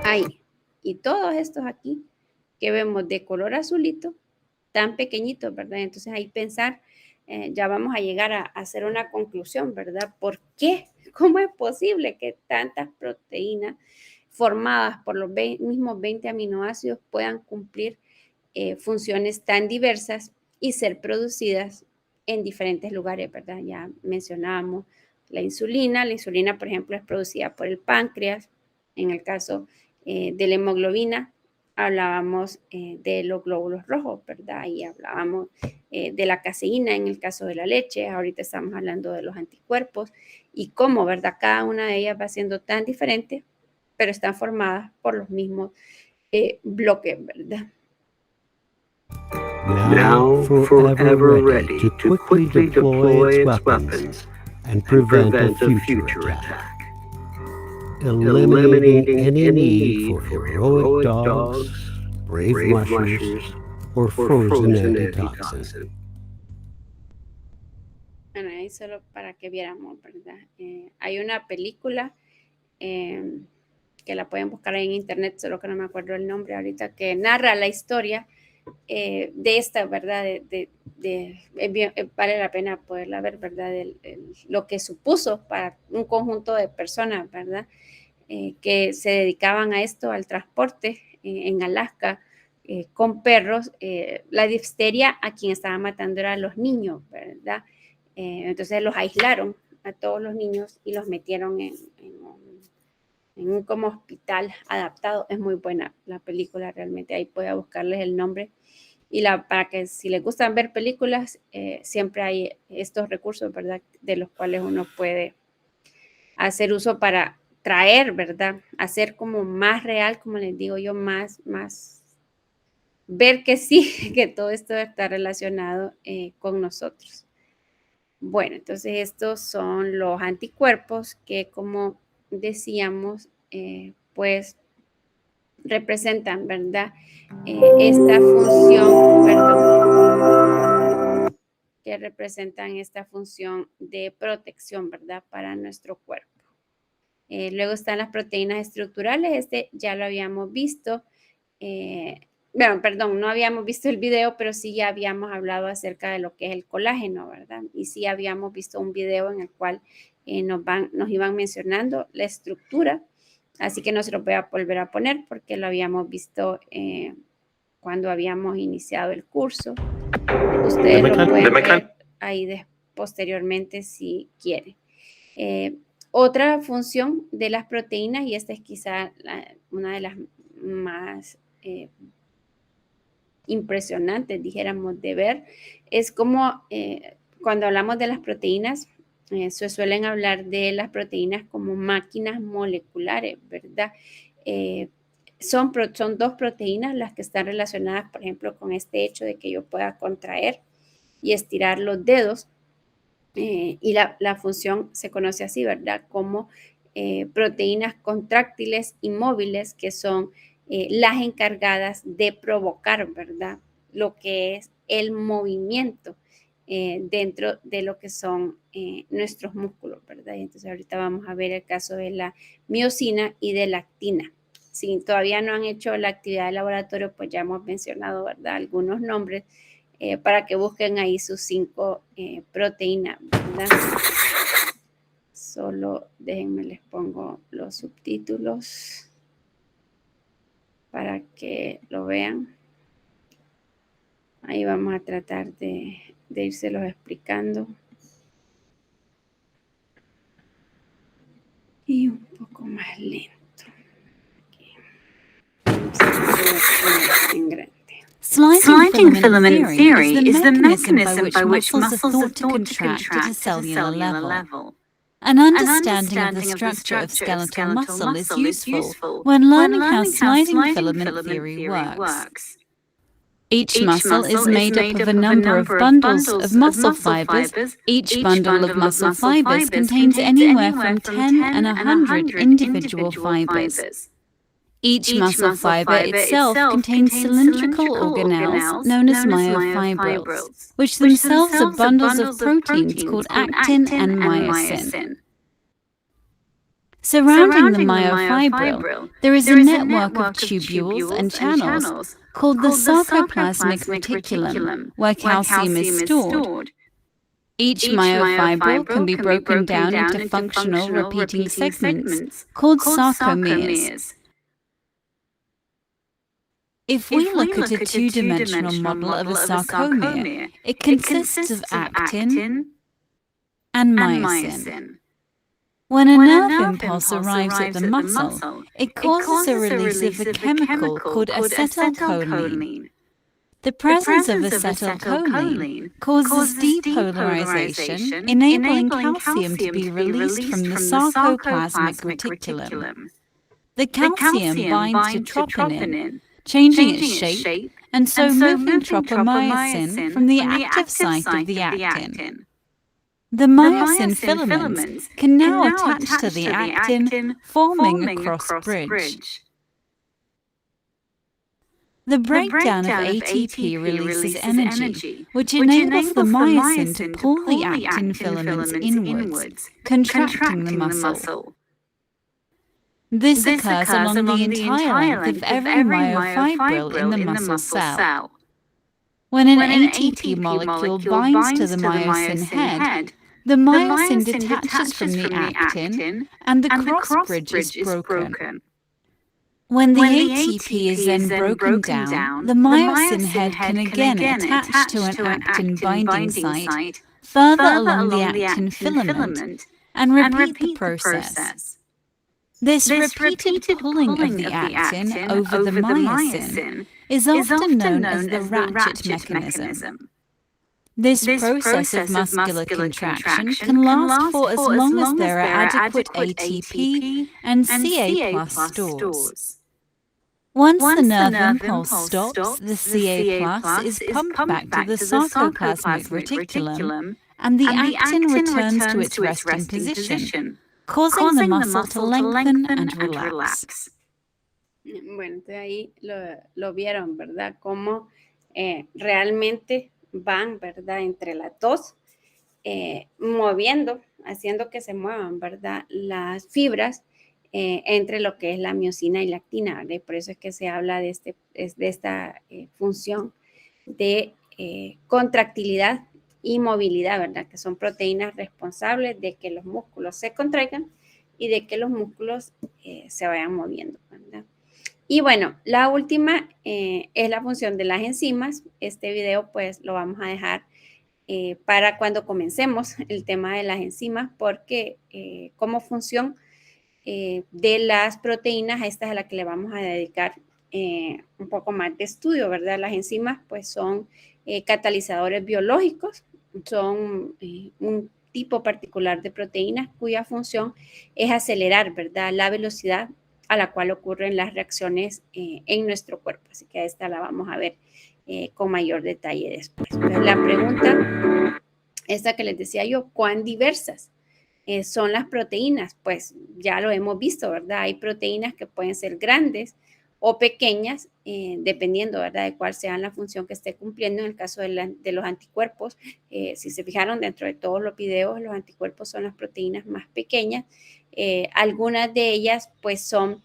Ahí. Y todos estos aquí que vemos de color azulito, tan pequeñitos, ¿verdad? Entonces ahí pensar, ya vamos a llegar a hacer una conclusión, ¿verdad? ¿Por qué? ¿Cómo es posible que tantas proteínas formadas por los mismos 20 aminoácidos puedan cumplir funciones tan diversas y ser producidas en diferentes lugares, ¿verdad? Ya mencionábamos la insulina, por ejemplo, es producida por el páncreas. En el caso de la hemoglobina, hablábamos de los glóbulos rojos, ¿verdad? Y hablábamos de la caseína en el caso de la leche. Ahorita estamos hablando de los anticuerpos y cómo, ¿verdad? Cada una de ellas va siendo tan diferente, pero están formadas por los mismos bloques, ¿verdad? Now forever ready to quickly deploy its weapons and prevent a future attack, eliminating any need for heroic dogs, brave mushers, or frozen antitoxin. Bueno, ahí solo para que viéramos, ¿verdad? Hay una película que la pueden buscar ahí en internet, solo que no me acuerdo el nombre ahorita, que narra la historia de esta, ¿verdad? Vale la pena poderla ver, ¿verdad? Lo que supuso para un conjunto de personas, ¿verdad? Que se dedicaban a esto, al transporte en Alaska con perros. La difteria a quien estaba matando era a los niños, ¿verdad? Entonces los aislaron a todos los niños y los metieron en un como hospital adaptado. Es muy buena la película, realmente. Ahí puede buscarles el nombre. Y para que si les gustan ver películas, siempre hay estos recursos, ¿verdad? De los cuales uno puede hacer uso para traer, ¿verdad? Hacer como más real, como les digo yo, más ver que sí, que todo esto está relacionado con nosotros. Bueno, entonces estos son los anticuerpos que, como decíamos, pues representan, ¿verdad? Esta función, perdón, que representan esta función de protección, ¿verdad? Para nuestro cuerpo. Luego están las proteínas estructurales, este ya lo habíamos visto. Bueno, perdón, no habíamos visto el video, pero sí ya habíamos hablado acerca de lo que es el colágeno, ¿verdad? Y sí habíamos visto un video en el cual nos iban mencionando la estructura, así que no se lo voy a volver a poner porque lo habíamos visto cuando habíamos iniciado el curso. Ustedes lo pueden ver ahí posteriormente si quieren. Otra función de las proteínas, y esta es quizá una de las más impresionantes, dijéramos, de ver, es como cuando hablamos de las proteínas, se suelen hablar de las proteínas como máquinas moleculares, ¿verdad? Son dos proteínas las que están relacionadas, por ejemplo, con este hecho de que yo pueda contraer y estirar los dedos. Y la función se conoce así, ¿verdad? Como proteínas contráctiles y móviles, que son las encargadas de provocar, ¿verdad? Lo que es el movimiento dentro de lo que son nuestros músculos, ¿verdad? Y entonces ahorita vamos a ver el caso de la miosina y de la actina. Si todavía no han hecho la actividad de laboratorio, pues ya hemos mencionado, ¿verdad? Algunos nombres para que busquen ahí sus 5 proteínas, ¿verdad? Solo déjenme, les pongo los subtítulos para que lo vean. Ahí vamos a tratar de írselos explicando. Y un poco más lento. En grande. Sliding filament theory is the mechanism by which muscles are thought to contract at a cellular level. An understanding of the structure of skeletal muscle is useful when learning how sliding filament theory works. Each muscle is made up of a number of bundles of muscle fibers. Each bundle of muscle fibers contains anywhere from 10 and 100 individual fibers. Each muscle fiber itself contains cylindrical organelles known as myofibrils, which themselves are bundles of proteins called actin and myosin. Surrounding the myofibril, there is a network of tubules and channels called the sarcoplasmic reticulum, where calcium is stored. Each myofibril can be broken down into functional repeating segments called sarcomeres. If we look at a two-dimensional model of a sarcomere, it consists of actin and myosin. When a nerve impulse arrives at the muscle, it causes a release of a chemical called acetylcholine. The presence of acetylcholine causes depolarization, enabling calcium to be released from the sarcoplasmic reticulum. The calcium binds to troponin, changing its shape, and so moving tropomyosin from the active site of the actin. The myosin filaments can now attach to the actin, forming a cross bridge. The breakdown of ATP releases energy, which enables the myosin to pull the actin filaments inwards, contracting the muscle. This occurs along the entire length of every myofibril in the muscle cell. When an ATP molecule binds to the myosin head, the myosin detaches from the actin and the cross bridge is broken. When the ATP is then broken down, the myosin head can again attach to an actin binding site further along the actin filament and repeat the process. This repeated pulling of the actin over the myosin is often known as the ratchet mechanism. This process of muscular contraction can last for as long as there are adequate ATP and Ca+ stores. Once the nerve impulse stops, the Ca+ is pumped back to the sarcoplasmic reticulum, and the actin returns to its resting position, causing the muscle to lengthen and relax. Bueno, entonces ahí lo vieron, ¿verdad? Cómo realmente van, ¿verdad? Entre las dos, moviendo, haciendo que se muevan, ¿verdad? Las fibras entre lo que es la miosina y la actina, ¿verdad? Y por eso es que se habla de esta función de contractilidad y movilidad, ¿verdad? Que son proteínas responsables de que los músculos se contraigan y de que los músculos se vayan moviendo, ¿verdad? Y bueno, la última es la función de las enzimas. Este video pues lo vamos a dejar para cuando comencemos el tema de las enzimas, porque como función de las proteínas, esta es a la que le vamos a dedicar un poco más de estudio, ¿verdad? Las enzimas pues son catalizadores biológicos, son un tipo particular de proteínas cuya función es acelerar, ¿verdad? La velocidad a la cual ocurren las reacciones en nuestro cuerpo. Así que esta la vamos a ver con mayor detalle después. Entonces, la pregunta, esta que les decía yo, ¿cuán diversas son las proteínas? Pues ya lo hemos visto, ¿verdad? Hay proteínas que pueden ser grandes o pequeñas, dependiendo, ¿verdad?, de cuál sea la función que esté cumpliendo. En el caso de los anticuerpos, si se fijaron dentro de todos los videos, los anticuerpos son las proteínas más pequeñas. Algunas de ellas pues son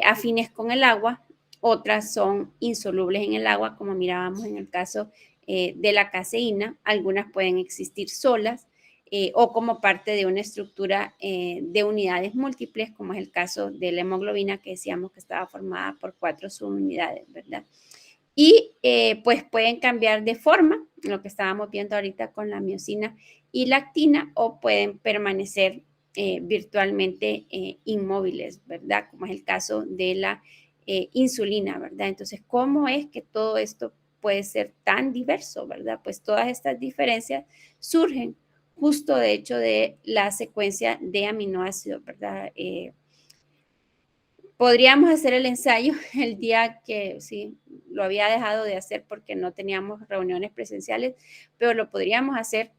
afines con el agua, otras son insolubles en el agua, como mirábamos en el caso de la caseína. Algunas pueden existir solas o como parte de una estructura de unidades múltiples, como es el caso de la hemoglobina, que decíamos que estaba formada por 4 subunidades, ¿verdad? Y pues pueden cambiar de forma, lo que estábamos viendo ahorita con la miosina y la actina, o pueden permanecer virtualmente inmóviles, ¿verdad? Como es el caso de la insulina, ¿verdad? Entonces, ¿cómo es que todo esto puede ser tan diverso, ¿verdad? Pues todas estas diferencias surgen justo de hecho de la secuencia de aminoácidos, ¿verdad? Podríamos hacer el ensayo el día que sí, lo había dejado de hacer porque no teníamos reuniones presenciales, pero lo podríamos hacer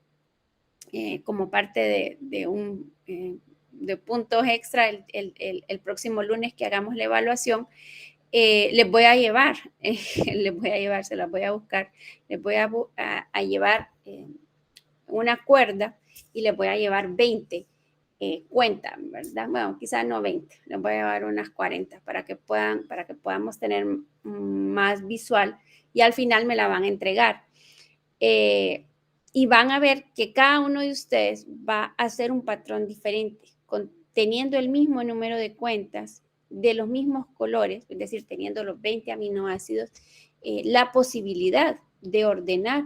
como parte de puntos extra el próximo lunes que hagamos la evaluación. Les voy a llevar, se las voy a buscar, les voy a llevar una cuerda y les voy a llevar 20 cuentas, ¿verdad? Bueno, quizás no 20, les voy a llevar unas 40 para que podamos tener más visual, y al final me la van a entregar. Y van a ver que cada uno de ustedes va a hacer un patrón diferente, teniendo el mismo número de cuentas, de los mismos colores, es decir, teniendo los 20 aminoácidos, la posibilidad de ordenar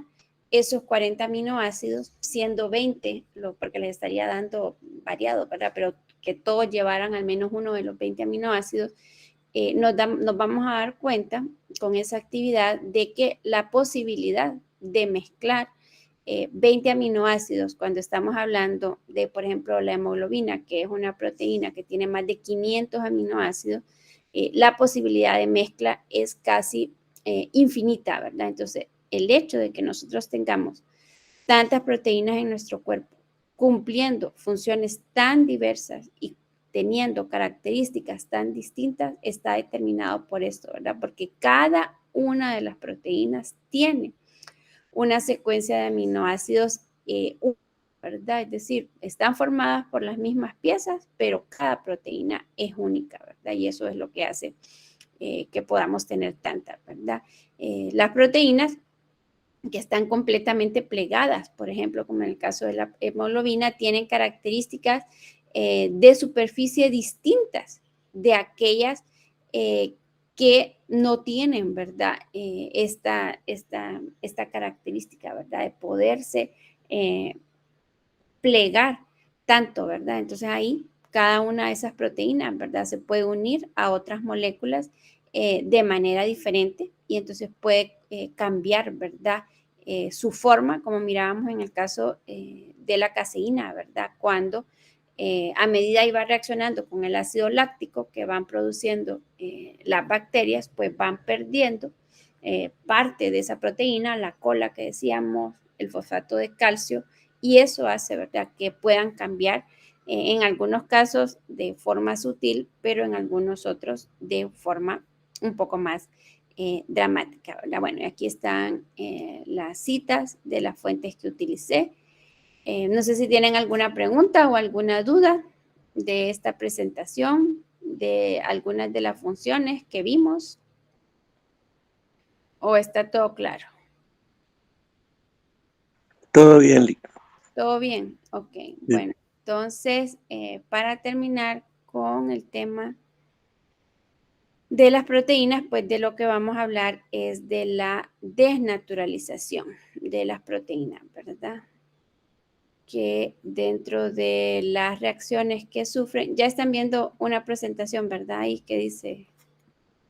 esos 40 aminoácidos, siendo 20, porque les estaría dando variado, ¿verdad? Pero que todos llevaran al menos uno de los 20 aminoácidos, nos vamos a dar cuenta con esa actividad de que la posibilidad de mezclar 20 aminoácidos, cuando estamos hablando de, por ejemplo, la hemoglobina, que es una proteína que tiene más de 500 aminoácidos, la posibilidad de mezcla es casi infinita, ¿verdad? Entonces, el hecho de que nosotros tengamos tantas proteínas en nuestro cuerpo, cumpliendo funciones tan diversas y teniendo características tan distintas, está determinado por esto, ¿verdad? Porque cada una de las proteínas tiene una secuencia de aminoácidos, ¿verdad? Es decir, están formadas por las mismas piezas, pero cada proteína es única, ¿verdad? ¿verdad? Y eso es lo que hace que podamos tener tantas, ¿verdad? Las proteínas que están completamente plegadas, por ejemplo, como en el caso de la hemoglobina, tienen características de superficie distintas de aquellas que no tienen, ¿verdad? Esta característica, ¿verdad? De poderse plegar tanto, ¿verdad? Entonces ahí cada una de esas proteínas, ¿verdad? Se puede unir a otras moléculas de manera diferente y entonces puede cambiar, ¿verdad? Su forma, como mirábamos en el caso de la caseína, ¿verdad? Cuando a medida iba reaccionando con el ácido láctico que van produciendo las bacterias, pues van perdiendo parte de esa proteína, la cola que decíamos, el fosfato de calcio, y eso hace, ¿verdad?, que puedan cambiar en algunos casos de forma sutil, pero en algunos otros de forma un poco más dramática, ¿verdad? Bueno, y aquí están las citas de las fuentes que utilicé. No sé si tienen alguna pregunta o alguna duda de esta presentación, de algunas de las funciones que vimos, o está todo claro. Todo bien, Lic. Todo bien, ok. Sí. Bueno, entonces, para terminar con el tema de las proteínas, pues de lo que vamos a hablar es de la desnaturalización de las proteínas, ¿verdad? Que dentro de las reacciones que sufren, ya están viendo una presentación, ¿verdad? Ahí que dice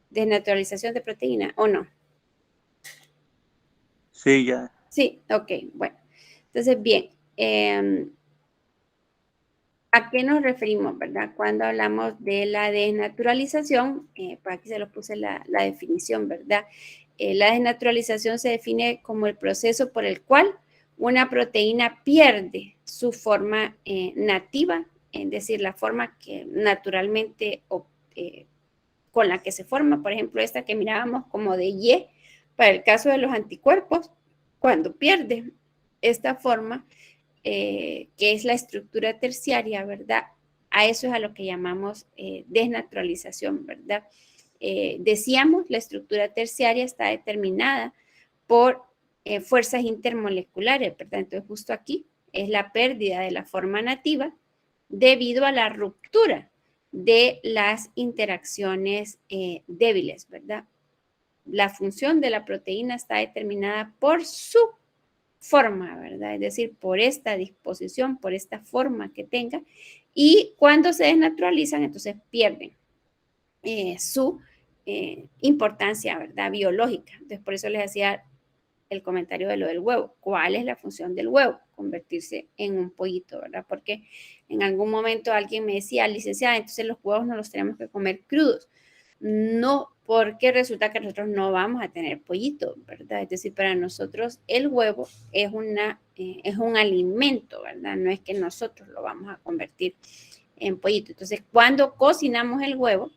desnaturalización de proteína, ¿o no? Sí, ya. Sí, ok, bueno. Entonces, bien, ¿a qué nos referimos, verdad? Cuando hablamos de la desnaturalización, pues aquí se los puse la definición, ¿verdad? La desnaturalización se define como el proceso por el cual una proteína pierde su forma nativa, es decir, la forma que naturalmente con la que se forma, por ejemplo, esta que mirábamos como de Y, para el caso de los anticuerpos, cuando pierde esta forma, que es la estructura terciaria, ¿verdad? A eso es a lo que llamamos desnaturalización, ¿verdad? Decíamos, la estructura terciaria está determinada por fuerzas intermoleculares, ¿verdad? Entonces, justo aquí es la pérdida de la forma nativa debido a la ruptura de las interacciones débiles, ¿verdad? La función de la proteína está determinada por su forma, ¿verdad? Es decir, por esta disposición, por esta forma que tenga, y cuando se desnaturalizan, entonces pierden su importancia, ¿verdad? Biológica. Entonces, por eso les hacía el comentario de lo del huevo. ¿Cuál es la función del huevo? Convertirse en un pollito, ¿verdad? Porque en algún momento alguien me decía, licenciada, entonces los huevos no los tenemos que comer crudos. No, porque resulta que nosotros no vamos a tener pollito, ¿verdad? Es decir, para nosotros el huevo es un alimento, ¿verdad? No es que nosotros lo vamos a convertir en pollito. Entonces, cuando cocinamos el huevo,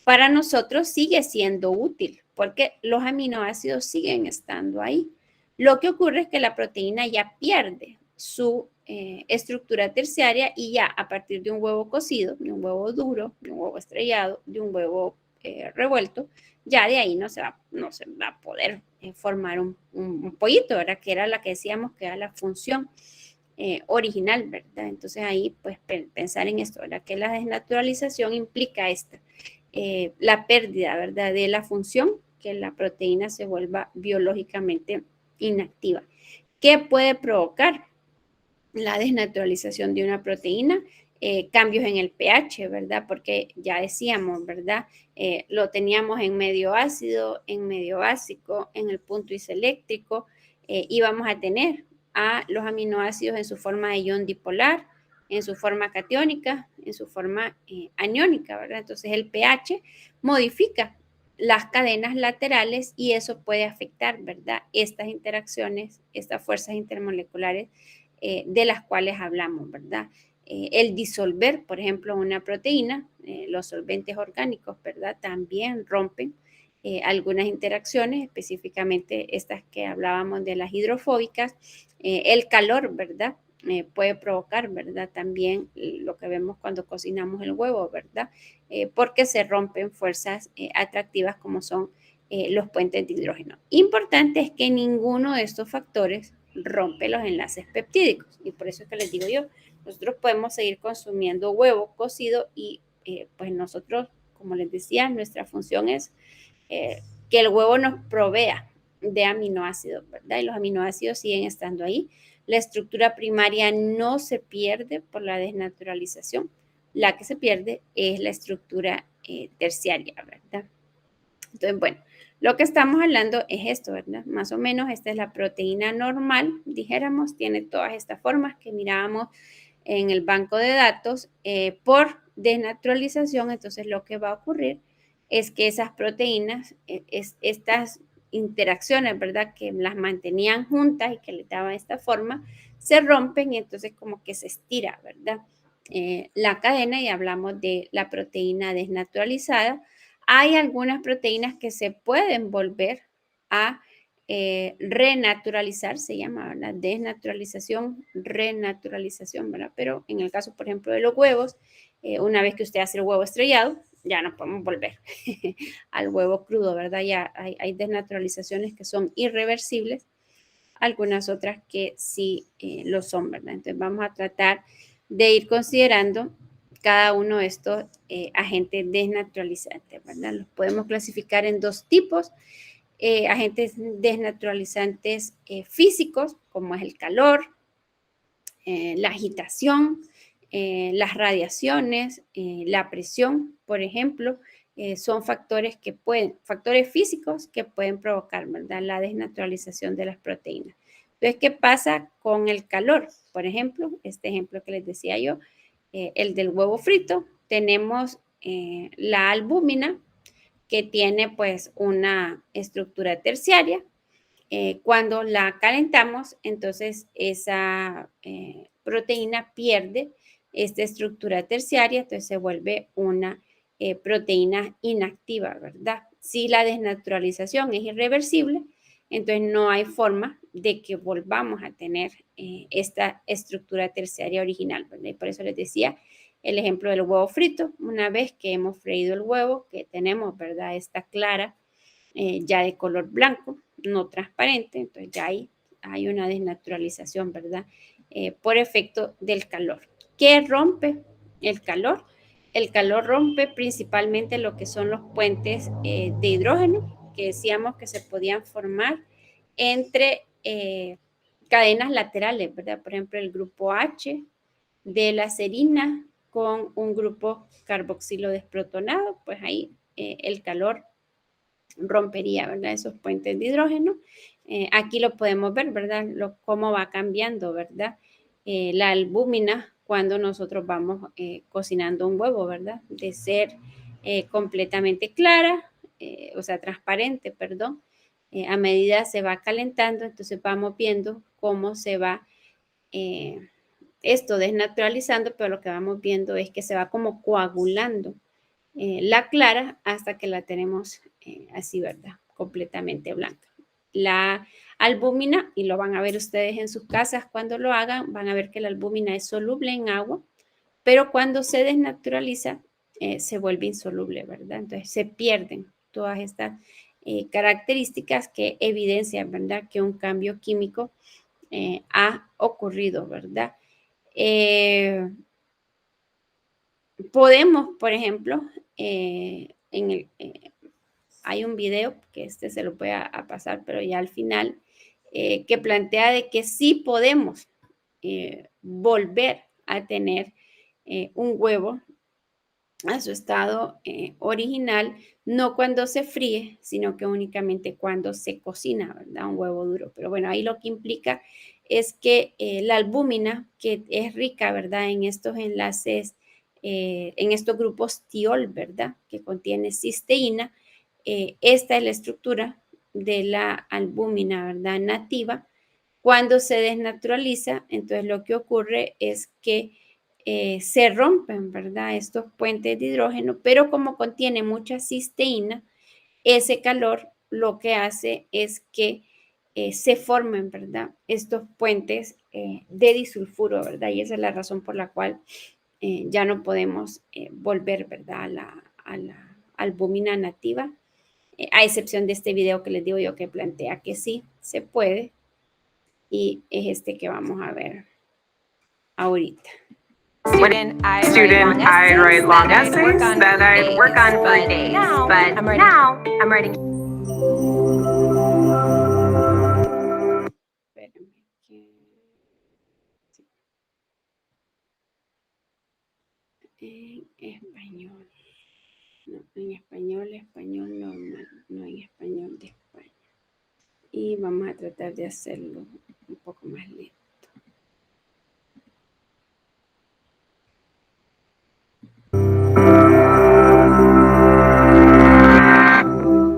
para nosotros sigue siendo útil porque los aminoácidos siguen estando ahí. Lo que ocurre es que la proteína ya pierde su estructura terciaria y ya a partir de un huevo cocido, de un huevo duro, de un huevo estrellado, de un huevo revuelto, ya de ahí no se va a poder formar un pollito, ¿verdad? Que era la que decíamos que era la función original, ¿verdad? Entonces ahí pues pensar en esto, ¿verdad? Que la desnaturalización implica la pérdida, ¿verdad? De la función, que la proteína se vuelva biológicamente inactiva. ¿Qué puede provocar la desnaturalización de una proteína? Cambios en el pH, ¿verdad? Porque ya decíamos, ¿verdad? Lo teníamos en medio ácido, en medio básico, en el punto iseléctrico, y vamos a tener a los aminoácidos en su forma de ion dipolar, en su forma catiónica, en su forma aniónica, ¿verdad? Entonces el pH modifica las cadenas laterales y eso puede afectar, ¿verdad? Estas interacciones, estas fuerzas intermoleculares de las cuales hablamos, ¿verdad? El disolver, por ejemplo, una proteína, los solventes orgánicos, ¿verdad? También rompen algunas interacciones, específicamente estas que hablábamos de las hidrofóbicas, el calor, ¿verdad? puede provocar, ¿verdad? También lo que vemos cuando cocinamos el huevo, ¿verdad? Porque se rompen fuerzas atractivas como son los puentes de hidrógeno. Importante es que ninguno de estos factores rompe los enlaces peptídicos, y por eso es que les digo yo, nosotros podemos seguir consumiendo huevo cocido y pues nosotros, como les decía, nuestra función es que el huevo nos provea de aminoácidos, ¿verdad? Y los aminoácidos siguen estando ahí. La estructura primaria no se pierde por la desnaturalización. La que se pierde es la estructura terciaria, ¿verdad? Entonces, bueno, lo que estamos hablando es esto, ¿verdad? Más o menos esta es la proteína normal, dijéramos, tiene todas estas formas que mirábamos en el banco de datos. Por desnaturalización, entonces lo que va a ocurrir es que esas proteínas, estas interacciones, ¿verdad? Que las mantenían juntas y que les daban esta forma, se rompen y entonces como que se estira, ¿verdad? La cadena, y hablamos de la proteína desnaturalizada. Hay algunas proteínas que se pueden volver a renaturalizar, se llama, ¿verdad? Desnaturalización, renaturalización, ¿verdad? Pero en el caso, por ejemplo, de los huevos, una vez que usted hace el huevo estrellado, ya no podemos volver al huevo crudo, ¿verdad? Ya hay desnaturalizaciones que son irreversibles, algunas otras que sí lo son, ¿verdad? Entonces vamos a tratar de ir considerando cada uno de estos agentes desnaturalizantes, ¿verdad? Los podemos clasificar en dos tipos. Agentes desnaturalizantes físicos, como es el calor, la agitación, las radiaciones, la presión, por ejemplo, son factores físicos que pueden provocar, ¿verdad?, la desnaturalización de las proteínas. Entonces, ¿qué pasa con el calor? Por ejemplo, este ejemplo que les decía yo, el del huevo frito, tenemos la albúmina, que tiene pues una estructura terciaria. Cuando la calentamos, entonces esa proteína pierde esta estructura terciaria, entonces se vuelve una proteína inactiva, ¿verdad? Si la desnaturalización es irreversible, entonces no hay forma de que volvamos a tener esta estructura terciaria original, ¿verdad? Y por eso les decía el ejemplo del huevo frito. Una vez que hemos freído el huevo, que tenemos, ¿verdad?, esta clara ya de color blanco, no transparente, entonces ya hay una desnaturalización, ¿verdad?, por efecto del calor. ¿Qué rompe el calor? El calor rompe principalmente lo que son los puentes de hidrógeno, que decíamos que se podían formar entre cadenas laterales, ¿verdad? Por ejemplo, el grupo H de la serina con un grupo carboxilo desprotonado, pues ahí el calor rompería, ¿verdad?, esos puentes de hidrógeno. Aquí lo podemos ver, ¿verdad?, cómo va cambiando, ¿verdad?, la albúmina cuando nosotros vamos cocinando un huevo, ¿verdad?, de ser completamente clara, o sea, transparente, perdón, a medida se va calentando, entonces vamos viendo cómo se va esto desnaturalizando, pero lo que vamos viendo es que se va como coagulando la clara hasta que la tenemos así, ¿verdad?, completamente blanca. La albúmina, y lo van a ver ustedes en sus casas cuando lo hagan, van a ver que la albúmina es soluble en agua, pero cuando se desnaturaliza se vuelve insoluble, ¿verdad? Entonces se pierden todas estas características que evidencian, ¿verdad?, que un cambio químico ha ocurrido, ¿verdad? Podemos, por ejemplo, hay un video que se lo voy a pasar, pero ya al final, que plantea de que sí podemos volver a tener un huevo a su estado original, no cuando se fríe, sino que únicamente cuando se cocina, ¿verdad?, un huevo duro. Pero bueno, ahí lo que implica es que la albúmina, que es rica, ¿verdad?, en estos enlaces, en estos grupos tiol, ¿verdad?, que contiene cisteína, esta es la estructura de la albúmina, ¿verdad?, nativa. Cuando se desnaturaliza, entonces lo que ocurre es que se rompen, ¿verdad?, estos puentes de hidrógeno, pero como contiene mucha cisteína, ese calor lo que hace es que se formen, ¿verdad? Estos puentes de disulfuro, ¿verdad? Y esa es la razón por la cual ya no podemos volver, ¿verdad? A la albúmina nativa, a excepción de este video que les digo yo que plantea que sí se puede, y es este que vamos a ver ahorita. Student, I write long essays that I work on for days, but now I'm writing. Espérenme que... En español. No, en español normal, no en español de España. Y vamos a tratar de hacerlo un poco más lento.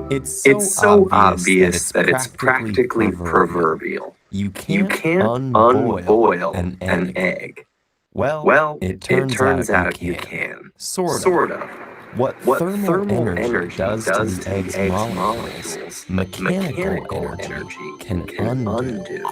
It's so obvious that it's practically proverbial. You can't unboil an egg. Well, it turns out you can. Sort of. What thermal energy does to the egg's molecules, mechanical energy can undo.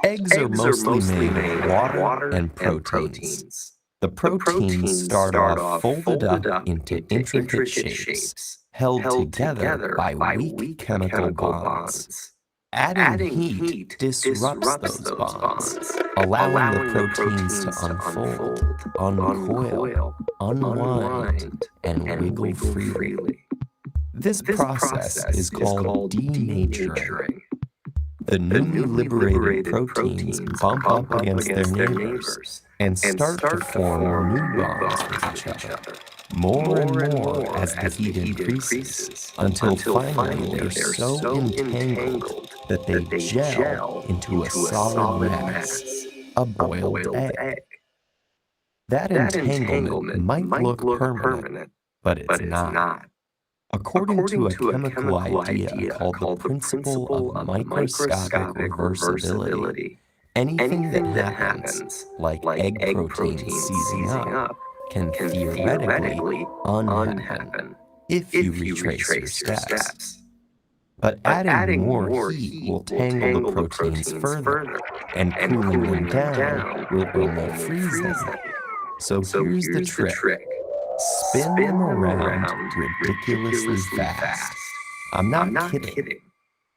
Eggs are mostly made of water and proteins. The proteins start off folded up into intricate shapes, held together by weak chemical bonds. Adding heat disrupts those bonds, allowing the proteins to unfold, uncoil, unwind, and wiggle freely. This process is called denaturing. The newly liberated proteins bump up against their neighbors and start to form new bonds with each other, more and more as the heat increases, until finally they're so entangled that they gel into a solid mass, a boiled egg. That entanglement might look permanent, but it's not. According to a chemical idea called the principle of microscopic reversibility, anything that happens, like egg proteins seizing up, can theoretically unhappen if you retrace your steps. But adding more heat will tangle the proteins further, and cooling them down will only freeze them. So here's the trick. Spin them around ridiculously fast. I'm not kidding.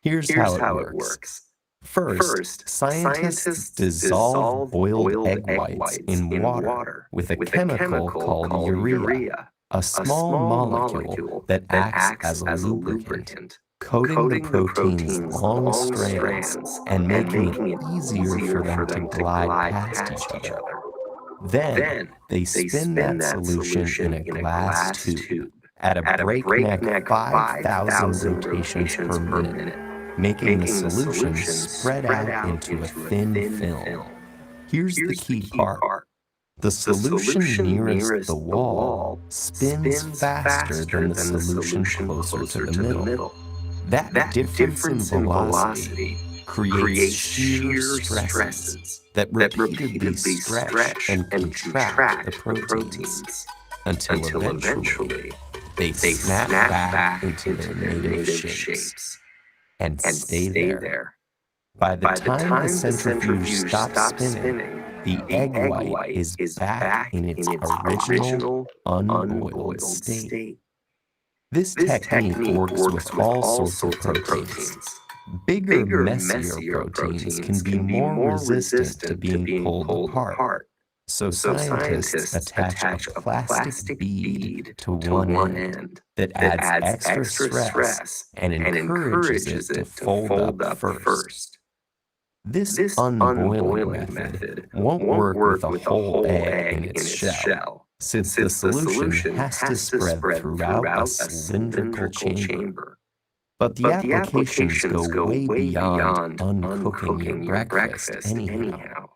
Here's how it works. First, scientists dissolve boiled egg whites in water with a chemical called urea, a small molecule that acts as a lubricant, coating the proteins' long strands and making it easier for them to glide past each other. Then, they spin that solution in a glass tube at a breakneck 5,000 rotations per minute, making the solution spread out into a thin film. Here's the key part. The solution nearest the wall spins faster than the solution closer to the middle. That difference in velocity creates shear stresses that repeatedly stretch and contract the proteins until eventually they snap back into their native shapes and stay there. By the time the centrifuge stops spinning, the egg white is back in its original unboiled state. This technique works with all sorts of proteins. Bigger, messier proteins can be more resistant to being pulled apart. So scientists attach a plastic bead to one end that adds extra stress and encourages it to fold up first. This unboiling method won't work with a whole egg in its shell, since the solution has to spread throughout a cylindrical chamber. But the applications go way beyond uncooking your breakfast anyhow.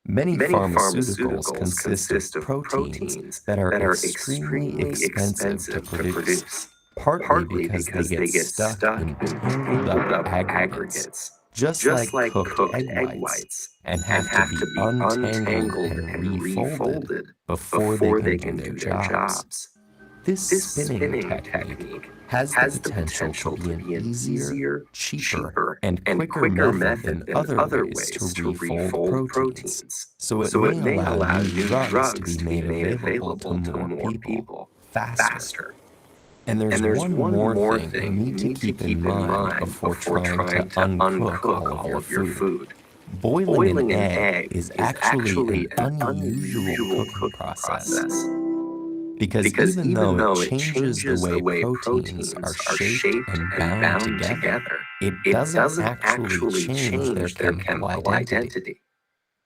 Many pharmaceuticals consist of proteins that are extremely expensive to produce, partly because they get stuck in tangled up aggregates, just like cooked egg whites, and have to be untangled and refolded before they can do their jobs. This spinning technique has the potential to be an easier, cheaper, and quicker method than other ways to refold proteins, so it may allow new drugs to be made available to more people faster. And there's one more thing you need to keep in mind before trying to uncook all of your food. Boiling an egg is actually an unusual cooking process. Because even though it changes the way proteins are shaped and bound together, it doesn't actually change their chemical identity.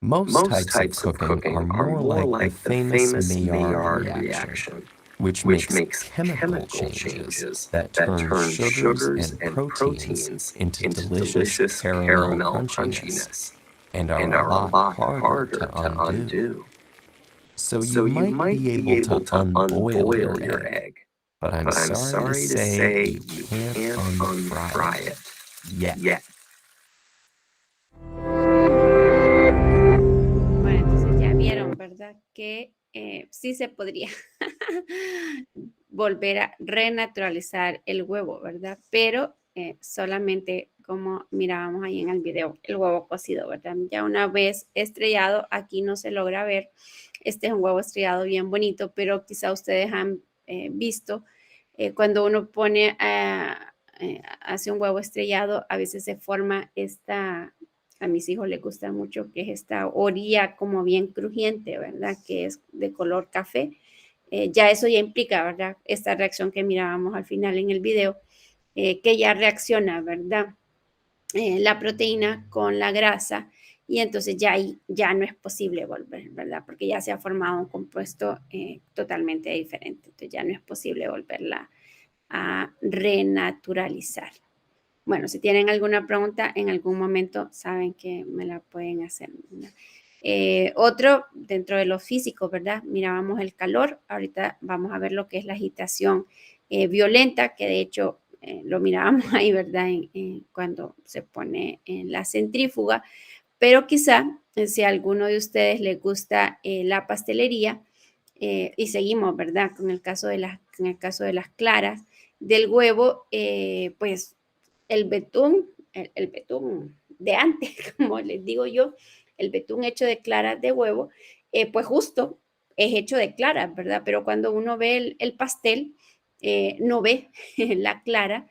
Most types of cooking are more like the famous Maillard reaction, which makes chemical changes that turn sugars and proteins into delicious caramel crunchiness, and are a lot harder to undo. So you might be able to unboil your egg, but I'm sorry to say you can't unfry it yet. Bueno, entonces ya vieron, ¿verdad? Que sí se podría volver a renaturalizar el huevo, ¿verdad? Pero solamente como mirábamos ahí en el video, el huevo cocido, ¿verdad? Ya una vez estrellado, aquí no se logra ver. Este es un huevo estrellado bien bonito, pero quizá ustedes han visto cuando uno pone, hace un huevo estrellado, a veces se forma esta, a mis hijos les gusta mucho, que es esta orilla como bien crujiente, ¿verdad? Que es de color café. Ya eso ya implica, ¿verdad? Esta reacción que mirábamos al final en el video, que ya reacciona, ¿verdad? La proteína con la grasa, y entonces ya ahí ya no es posible volver, ¿verdad? Porque ya se ha formado un compuesto totalmente diferente, entonces ya no es posible volverla a renaturalizar. Bueno, si tienen alguna pregunta en algún momento, saben que me la pueden hacer, ¿verdad? Otro, dentro de lo físico, ¿verdad? Mirábamos el calor, ahorita vamos a ver lo que es la agitación violenta, que de hecho lo mirábamos ahí, ¿verdad? Cuando se pone en la centrífuga, pero quizá si a alguno de ustedes les gusta la pastelería, y seguimos, ¿verdad? En el caso de las claras del huevo, pues el betún de antes, como les digo yo, el betún hecho de claras de huevo, pues justo es hecho de claras, ¿verdad? Pero cuando uno ve el pastel, no ve la clara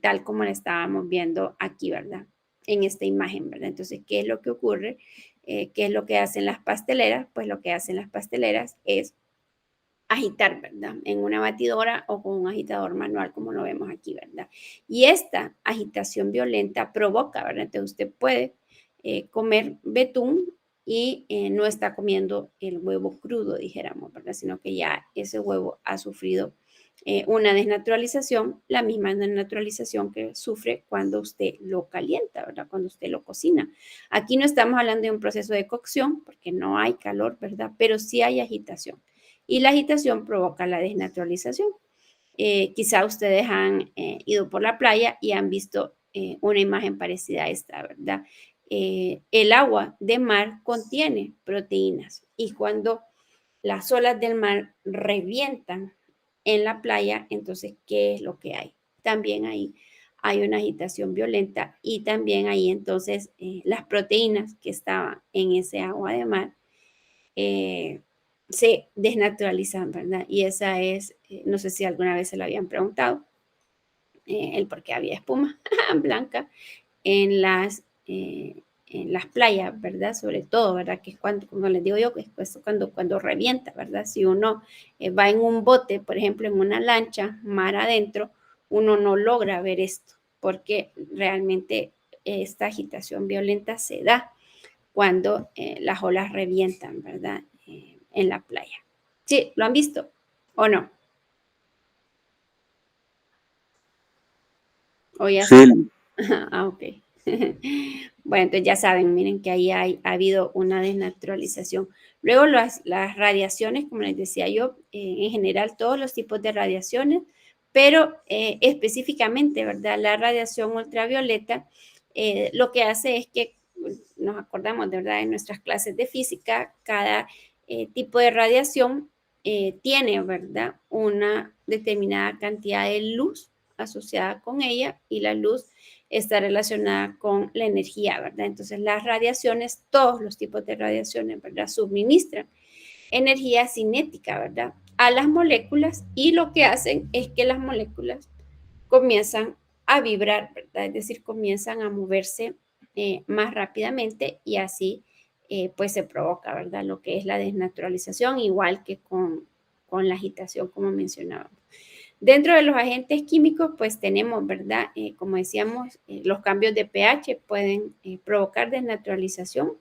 tal como la estábamos viendo aquí, ¿verdad? En esta imagen, ¿verdad? Entonces, ¿qué es lo que ocurre? ¿Qué es lo que hacen las pasteleras? Pues lo que hacen las pasteleras es agitar, ¿verdad? En una batidora o con un agitador manual, como lo vemos aquí, ¿verdad? Y esta agitación violenta provoca, ¿verdad? Entonces, usted puede comer betún y no está comiendo el huevo crudo, dijéramos, ¿verdad? Sino que ya ese huevo ha sufrido una desnaturalización, la misma desnaturalización que sufre cuando usted lo calienta, ¿verdad? Cuando usted lo cocina. Aquí no estamos hablando de un proceso de cocción porque no hay calor, ¿verdad? Pero sí hay agitación. Y la agitación provoca la desnaturalización. Quizá ustedes han ido por la playa y han visto una imagen parecida a esta, ¿verdad? El agua de mar contiene proteínas y cuando las olas del mar revientan en la playa, entonces, ¿qué es lo que hay? También ahí hay una agitación violenta y también ahí entonces las proteínas que estaban en ese agua de mar se desnaturalizan, ¿verdad? Y esa es, no sé si alguna vez se lo habían preguntado, el por qué había espuma blanca en las playas, ¿verdad? Sobre todo, ¿verdad? Que es cuando, como les digo yo, que es cuando revienta, ¿verdad? Si uno va en un bote, por ejemplo, en una lancha, mar adentro, uno no logra ver esto, porque realmente esta agitación violenta se da cuando las olas revientan, ¿verdad? En la playa. ¿Sí? ¿Lo han visto o no? ¿O ya Sí. Ah, ok. Bueno, entonces ya saben, miren que ahí ha habido una desnaturalización. Luego las radiaciones, como les decía yo, en general todos los tipos de radiaciones, pero específicamente, ¿verdad? La radiación ultravioleta lo que hace es que nos acordamos, de verdad, en nuestras clases de física, cada tipo de radiación tiene, ¿verdad?, una determinada cantidad de luz asociada con ella y la luz está relacionada con la energía, ¿verdad? Entonces las radiaciones, todos los tipos de radiaciones, ¿verdad?, suministran energía cinética, ¿verdad?, a las moléculas y lo que hacen es que las moléculas comienzan a vibrar, ¿verdad? Es decir, comienzan a moverse más rápidamente y así pues se provoca, ¿verdad?, lo que es la desnaturalización, igual que con la agitación, como mencionábamos. Dentro de los agentes químicos, pues tenemos, ¿verdad? Como decíamos, los cambios de pH pueden provocar desnaturalización.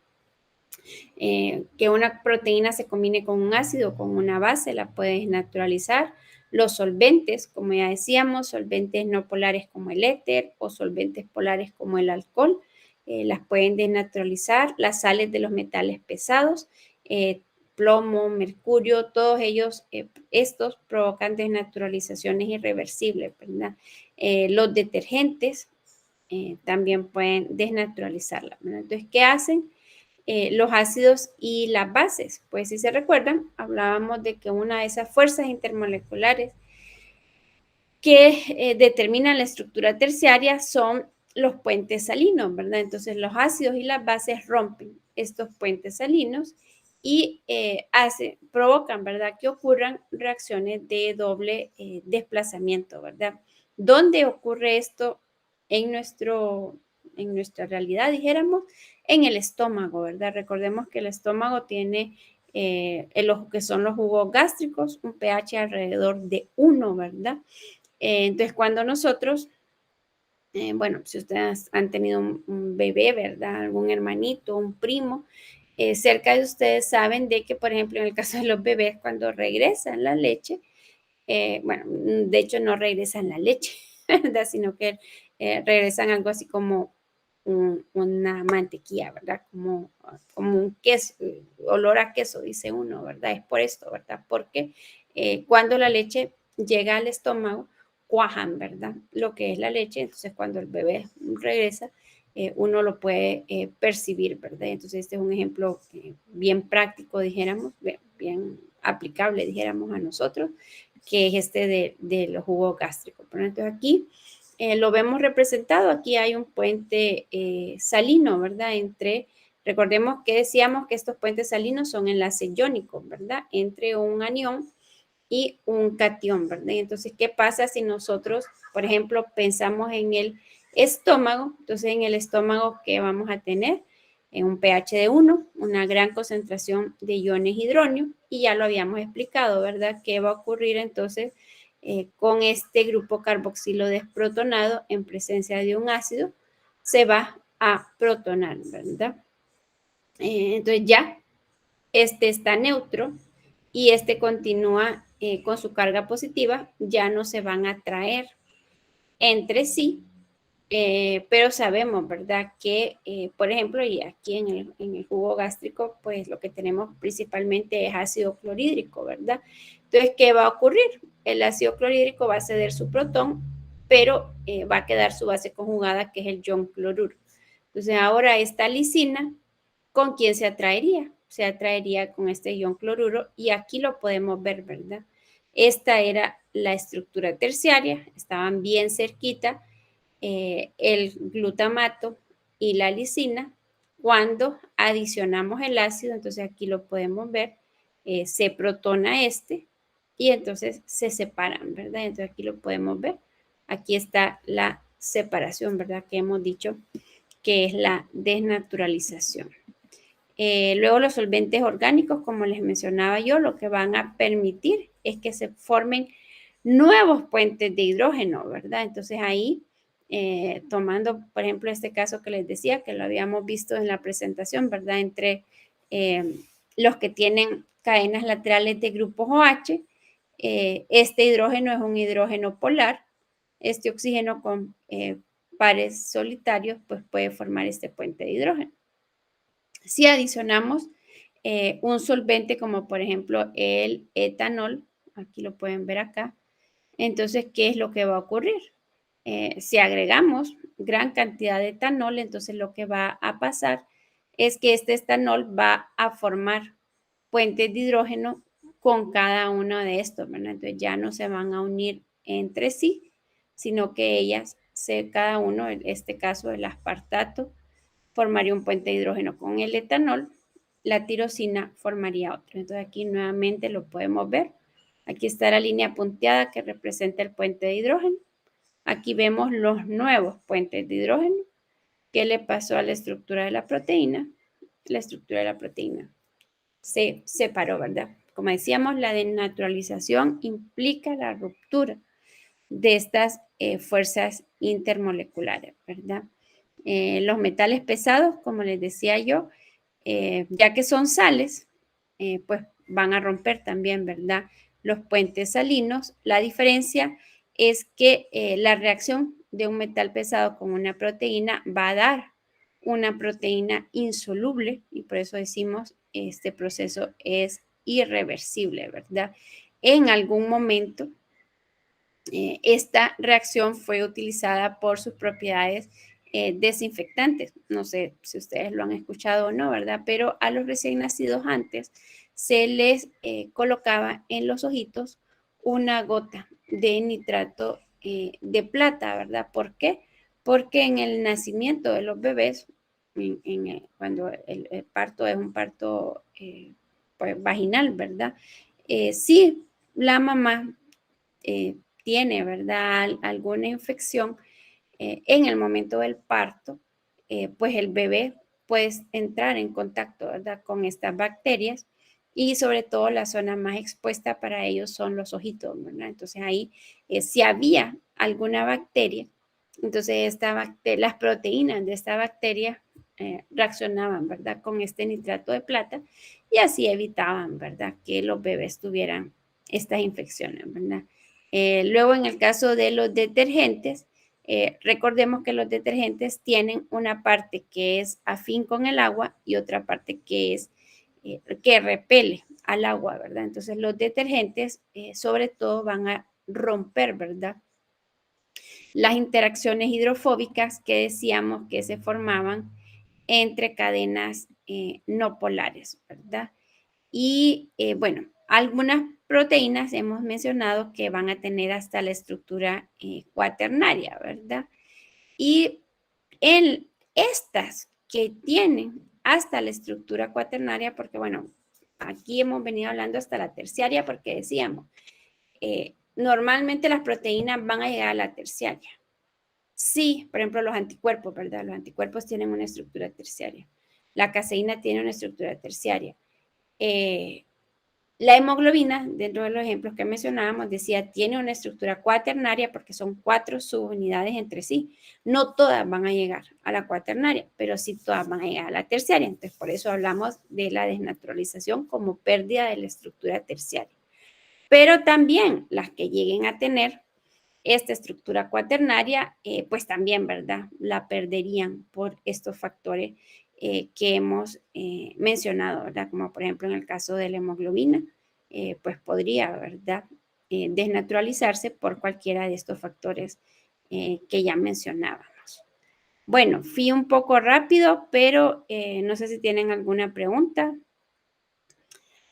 Que una proteína se combine con un ácido o con una base, la puede desnaturalizar. Los solventes, como ya decíamos, solventes no polares como el éter o solventes polares como el alcohol, las pueden desnaturalizar. Las sales de los metales pesados, plomo, mercurio, todos ellos, estos provocan desnaturalizaciones irreversibles, ¿verdad? Los detergentes también pueden desnaturalizarla, ¿verdad? Entonces, ¿qué hacen? Los ácidos y las bases. Pues si se recuerdan, hablábamos de que una de esas fuerzas intermoleculares que determinan la estructura terciaria son los puentes salinos, ¿verdad? Entonces los ácidos y las bases rompen estos puentes salinos y provocan, ¿verdad?, que ocurran reacciones de doble desplazamiento, ¿verdad? ¿Dónde ocurre esto en nuestra realidad, dijéramos? En el estómago, ¿verdad? Recordemos que el estómago tiene que son los jugos gástricos, un pH alrededor de 1, ¿verdad? Entonces, cuando nosotros, bueno, si ustedes han tenido un bebé, ¿verdad?, algún hermanito, un primo, cerca de ustedes saben de que, por ejemplo, en el caso de los bebés, cuando regresan la leche, bueno, de hecho no regresan la leche, ¿verdad?, sino que regresan algo así como una mantequilla, ¿verdad?, como un queso, olor a queso, dice uno, ¿verdad? Es por esto, ¿verdad? Porque cuando la leche llega al estómago, cuajan, ¿verdad?, lo que es la leche. Entonces, cuando el bebé regresa, uno lo puede percibir, ¿verdad? Entonces, este es un ejemplo bien práctico, dijéramos, bien aplicable, dijéramos, a nosotros, que es este de los jugos gástricos. Pero entonces aquí lo vemos representado. Aquí hay un puente salino, ¿verdad? Recordemos que decíamos que estos puentes salinos son enlaces iónicos, ¿verdad?, entre un anión y un catión, ¿verdad? Y entonces, ¿qué pasa si nosotros, por ejemplo, pensamos en el estómago? Entonces, en el estómago, ¿qué vamos a tener? En un pH de 1, una gran concentración de iones hidronio, y ya lo habíamos explicado, ¿verdad? ¿Qué va a ocurrir entonces con este grupo carboxilo desprotonado en presencia de un ácido? Se va a protonar, ¿verdad? Entonces ya este está neutro y este continúa con su carga positiva, ya no se van a atraer entre sí, pero sabemos, ¿verdad?, que, por ejemplo, y aquí en el jugo gástrico, pues lo que tenemos principalmente es ácido clorhídrico, ¿verdad? Entonces, ¿qué va a ocurrir? El ácido clorhídrico va a ceder su protón, pero va a quedar su base conjugada, que es el ion cloruro. Entonces, ahora esta lisina, ¿con quién se atraería? Se atraería con este ion cloruro, y aquí lo podemos ver, ¿verdad? Esta era la estructura terciaria, estaban bien cerquita el glutamato y la lisina. Cuando adicionamos el ácido, entonces aquí lo podemos ver, se protona este y entonces se separan, ¿verdad? Entonces aquí lo podemos ver. Aquí está la separación, ¿verdad?, que hemos dicho que es la desnaturalización. Luego los solventes orgánicos, como les mencionaba yo, lo que van a permitir es que se formen nuevos puentes de hidrógeno, ¿verdad? Entonces ahí, tomando, por ejemplo, este caso que les decía, que lo habíamos visto en la presentación, ¿verdad?, entre los que tienen cadenas laterales de grupos OH, este hidrógeno es un hidrógeno polar, este oxígeno con pares solitarios, pues puede formar este puente de hidrógeno. Si adicionamos un solvente como por ejemplo el etanol, aquí lo pueden ver acá, entonces, ¿qué es lo que va a ocurrir? Si agregamos gran cantidad de etanol, entonces lo que va a pasar es que este etanol va a formar puentes de hidrógeno con cada uno de estos, ¿verdad? Entonces ya no se van a unir entre sí, sino que ellas, cada uno, en este caso el aspartato, formaría un puente de hidrógeno con el etanol, la tirosina formaría otro. Entonces aquí nuevamente lo podemos ver. Aquí está la línea punteada que representa el puente de hidrógeno. Aquí vemos los nuevos puentes de hidrógeno. ¿Qué le pasó a la estructura de la proteína? La estructura de la proteína se separó, ¿verdad? Como decíamos, la desnaturalización implica la ruptura de estas fuerzas intermoleculares, ¿verdad? Los metales pesados, como les decía yo, ya que son sales, pues van a romper también, ¿verdad? Los puentes salinos. La diferencia es que la reacción de un metal pesado con una proteína va a dar una proteína insoluble y por eso decimos este proceso es irreversible, ¿verdad? En algún momento esta reacción fue utilizada por sus propiedades desinfectantes. No sé si ustedes lo han escuchado o no, ¿verdad? Pero a los recién nacidos antes se les colocaba en los ojitos una gota de nitrato de plata, ¿verdad? ¿Por qué? Porque en el nacimiento de los bebés, cuando el parto es un parto pues, vaginal, ¿verdad? Si la mamá tiene, ¿verdad? Alguna infección en el momento del parto, pues el bebé puede entrar en contacto, ¿verdad? Con estas bacterias y sobre todo la zona más expuesta para ellos son los ojitos, ¿verdad? Entonces ahí, si había alguna bacteria, entonces las proteínas de esta bacteria reaccionaban, ¿verdad? Con este nitrato de plata y así evitaban, ¿verdad? Que los bebés tuvieran estas infecciones, ¿verdad? Luego, en el caso de los detergentes, recordemos que los detergentes tienen una parte que es afín con el agua y otra parte que es que repele al agua, ¿verdad? Entonces, los detergentes sobre todo van a romper, ¿verdad? Las interacciones hidrofóbicas que decíamos que se formaban entre cadenas no polares, ¿verdad? Y bueno, algunas proteínas hemos mencionado que van a tener hasta la estructura cuaternaria, ¿verdad? Y en estas que tienen hasta la estructura cuaternaria, porque bueno, aquí hemos venido hablando hasta la terciaria porque decíamos, normalmente las proteínas van a llegar a la terciaria. Sí, por ejemplo, los anticuerpos, ¿verdad? Los anticuerpos tienen una estructura terciaria. La caseína tiene una estructura terciaria. La hemoglobina, dentro de los ejemplos que mencionábamos, decía, tiene una estructura cuaternaria porque son 4 subunidades entre sí. No todas van a llegar a la cuaternaria, pero sí todas van a llegar a la terciaria. Entonces, por eso hablamos de la desnaturalización como pérdida de la estructura terciaria. Pero también las que lleguen a tener esta estructura cuaternaria, pues también, ¿verdad? La perderían por estos factores que hemos mencionado, ¿verdad? Como por ejemplo en el caso de la hemoglobina, pues podría, ¿verdad? Desnaturalizarse por cualquiera de estos factores que ya mencionábamos. Bueno, fui un poco rápido, pero no sé si tienen alguna pregunta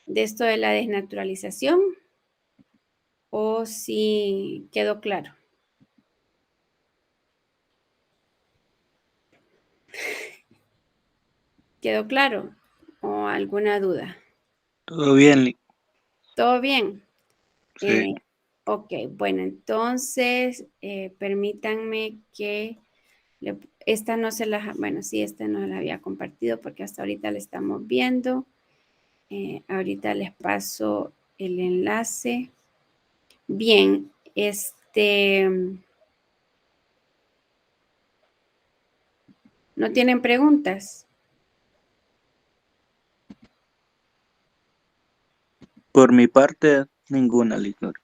de esto de la desnaturalización o si quedó claro. ¿Quedó claro? ¿O alguna duda? Todo bien. ¿Todo bien? Sí. Ok, bueno, entonces permítanme que esta no se la, bueno, sí, esta no la había compartido porque hasta ahorita la estamos viendo. Ahorita les paso el enlace. Bien, ¿no tienen preguntas? Por mi parte, ninguna, Litor.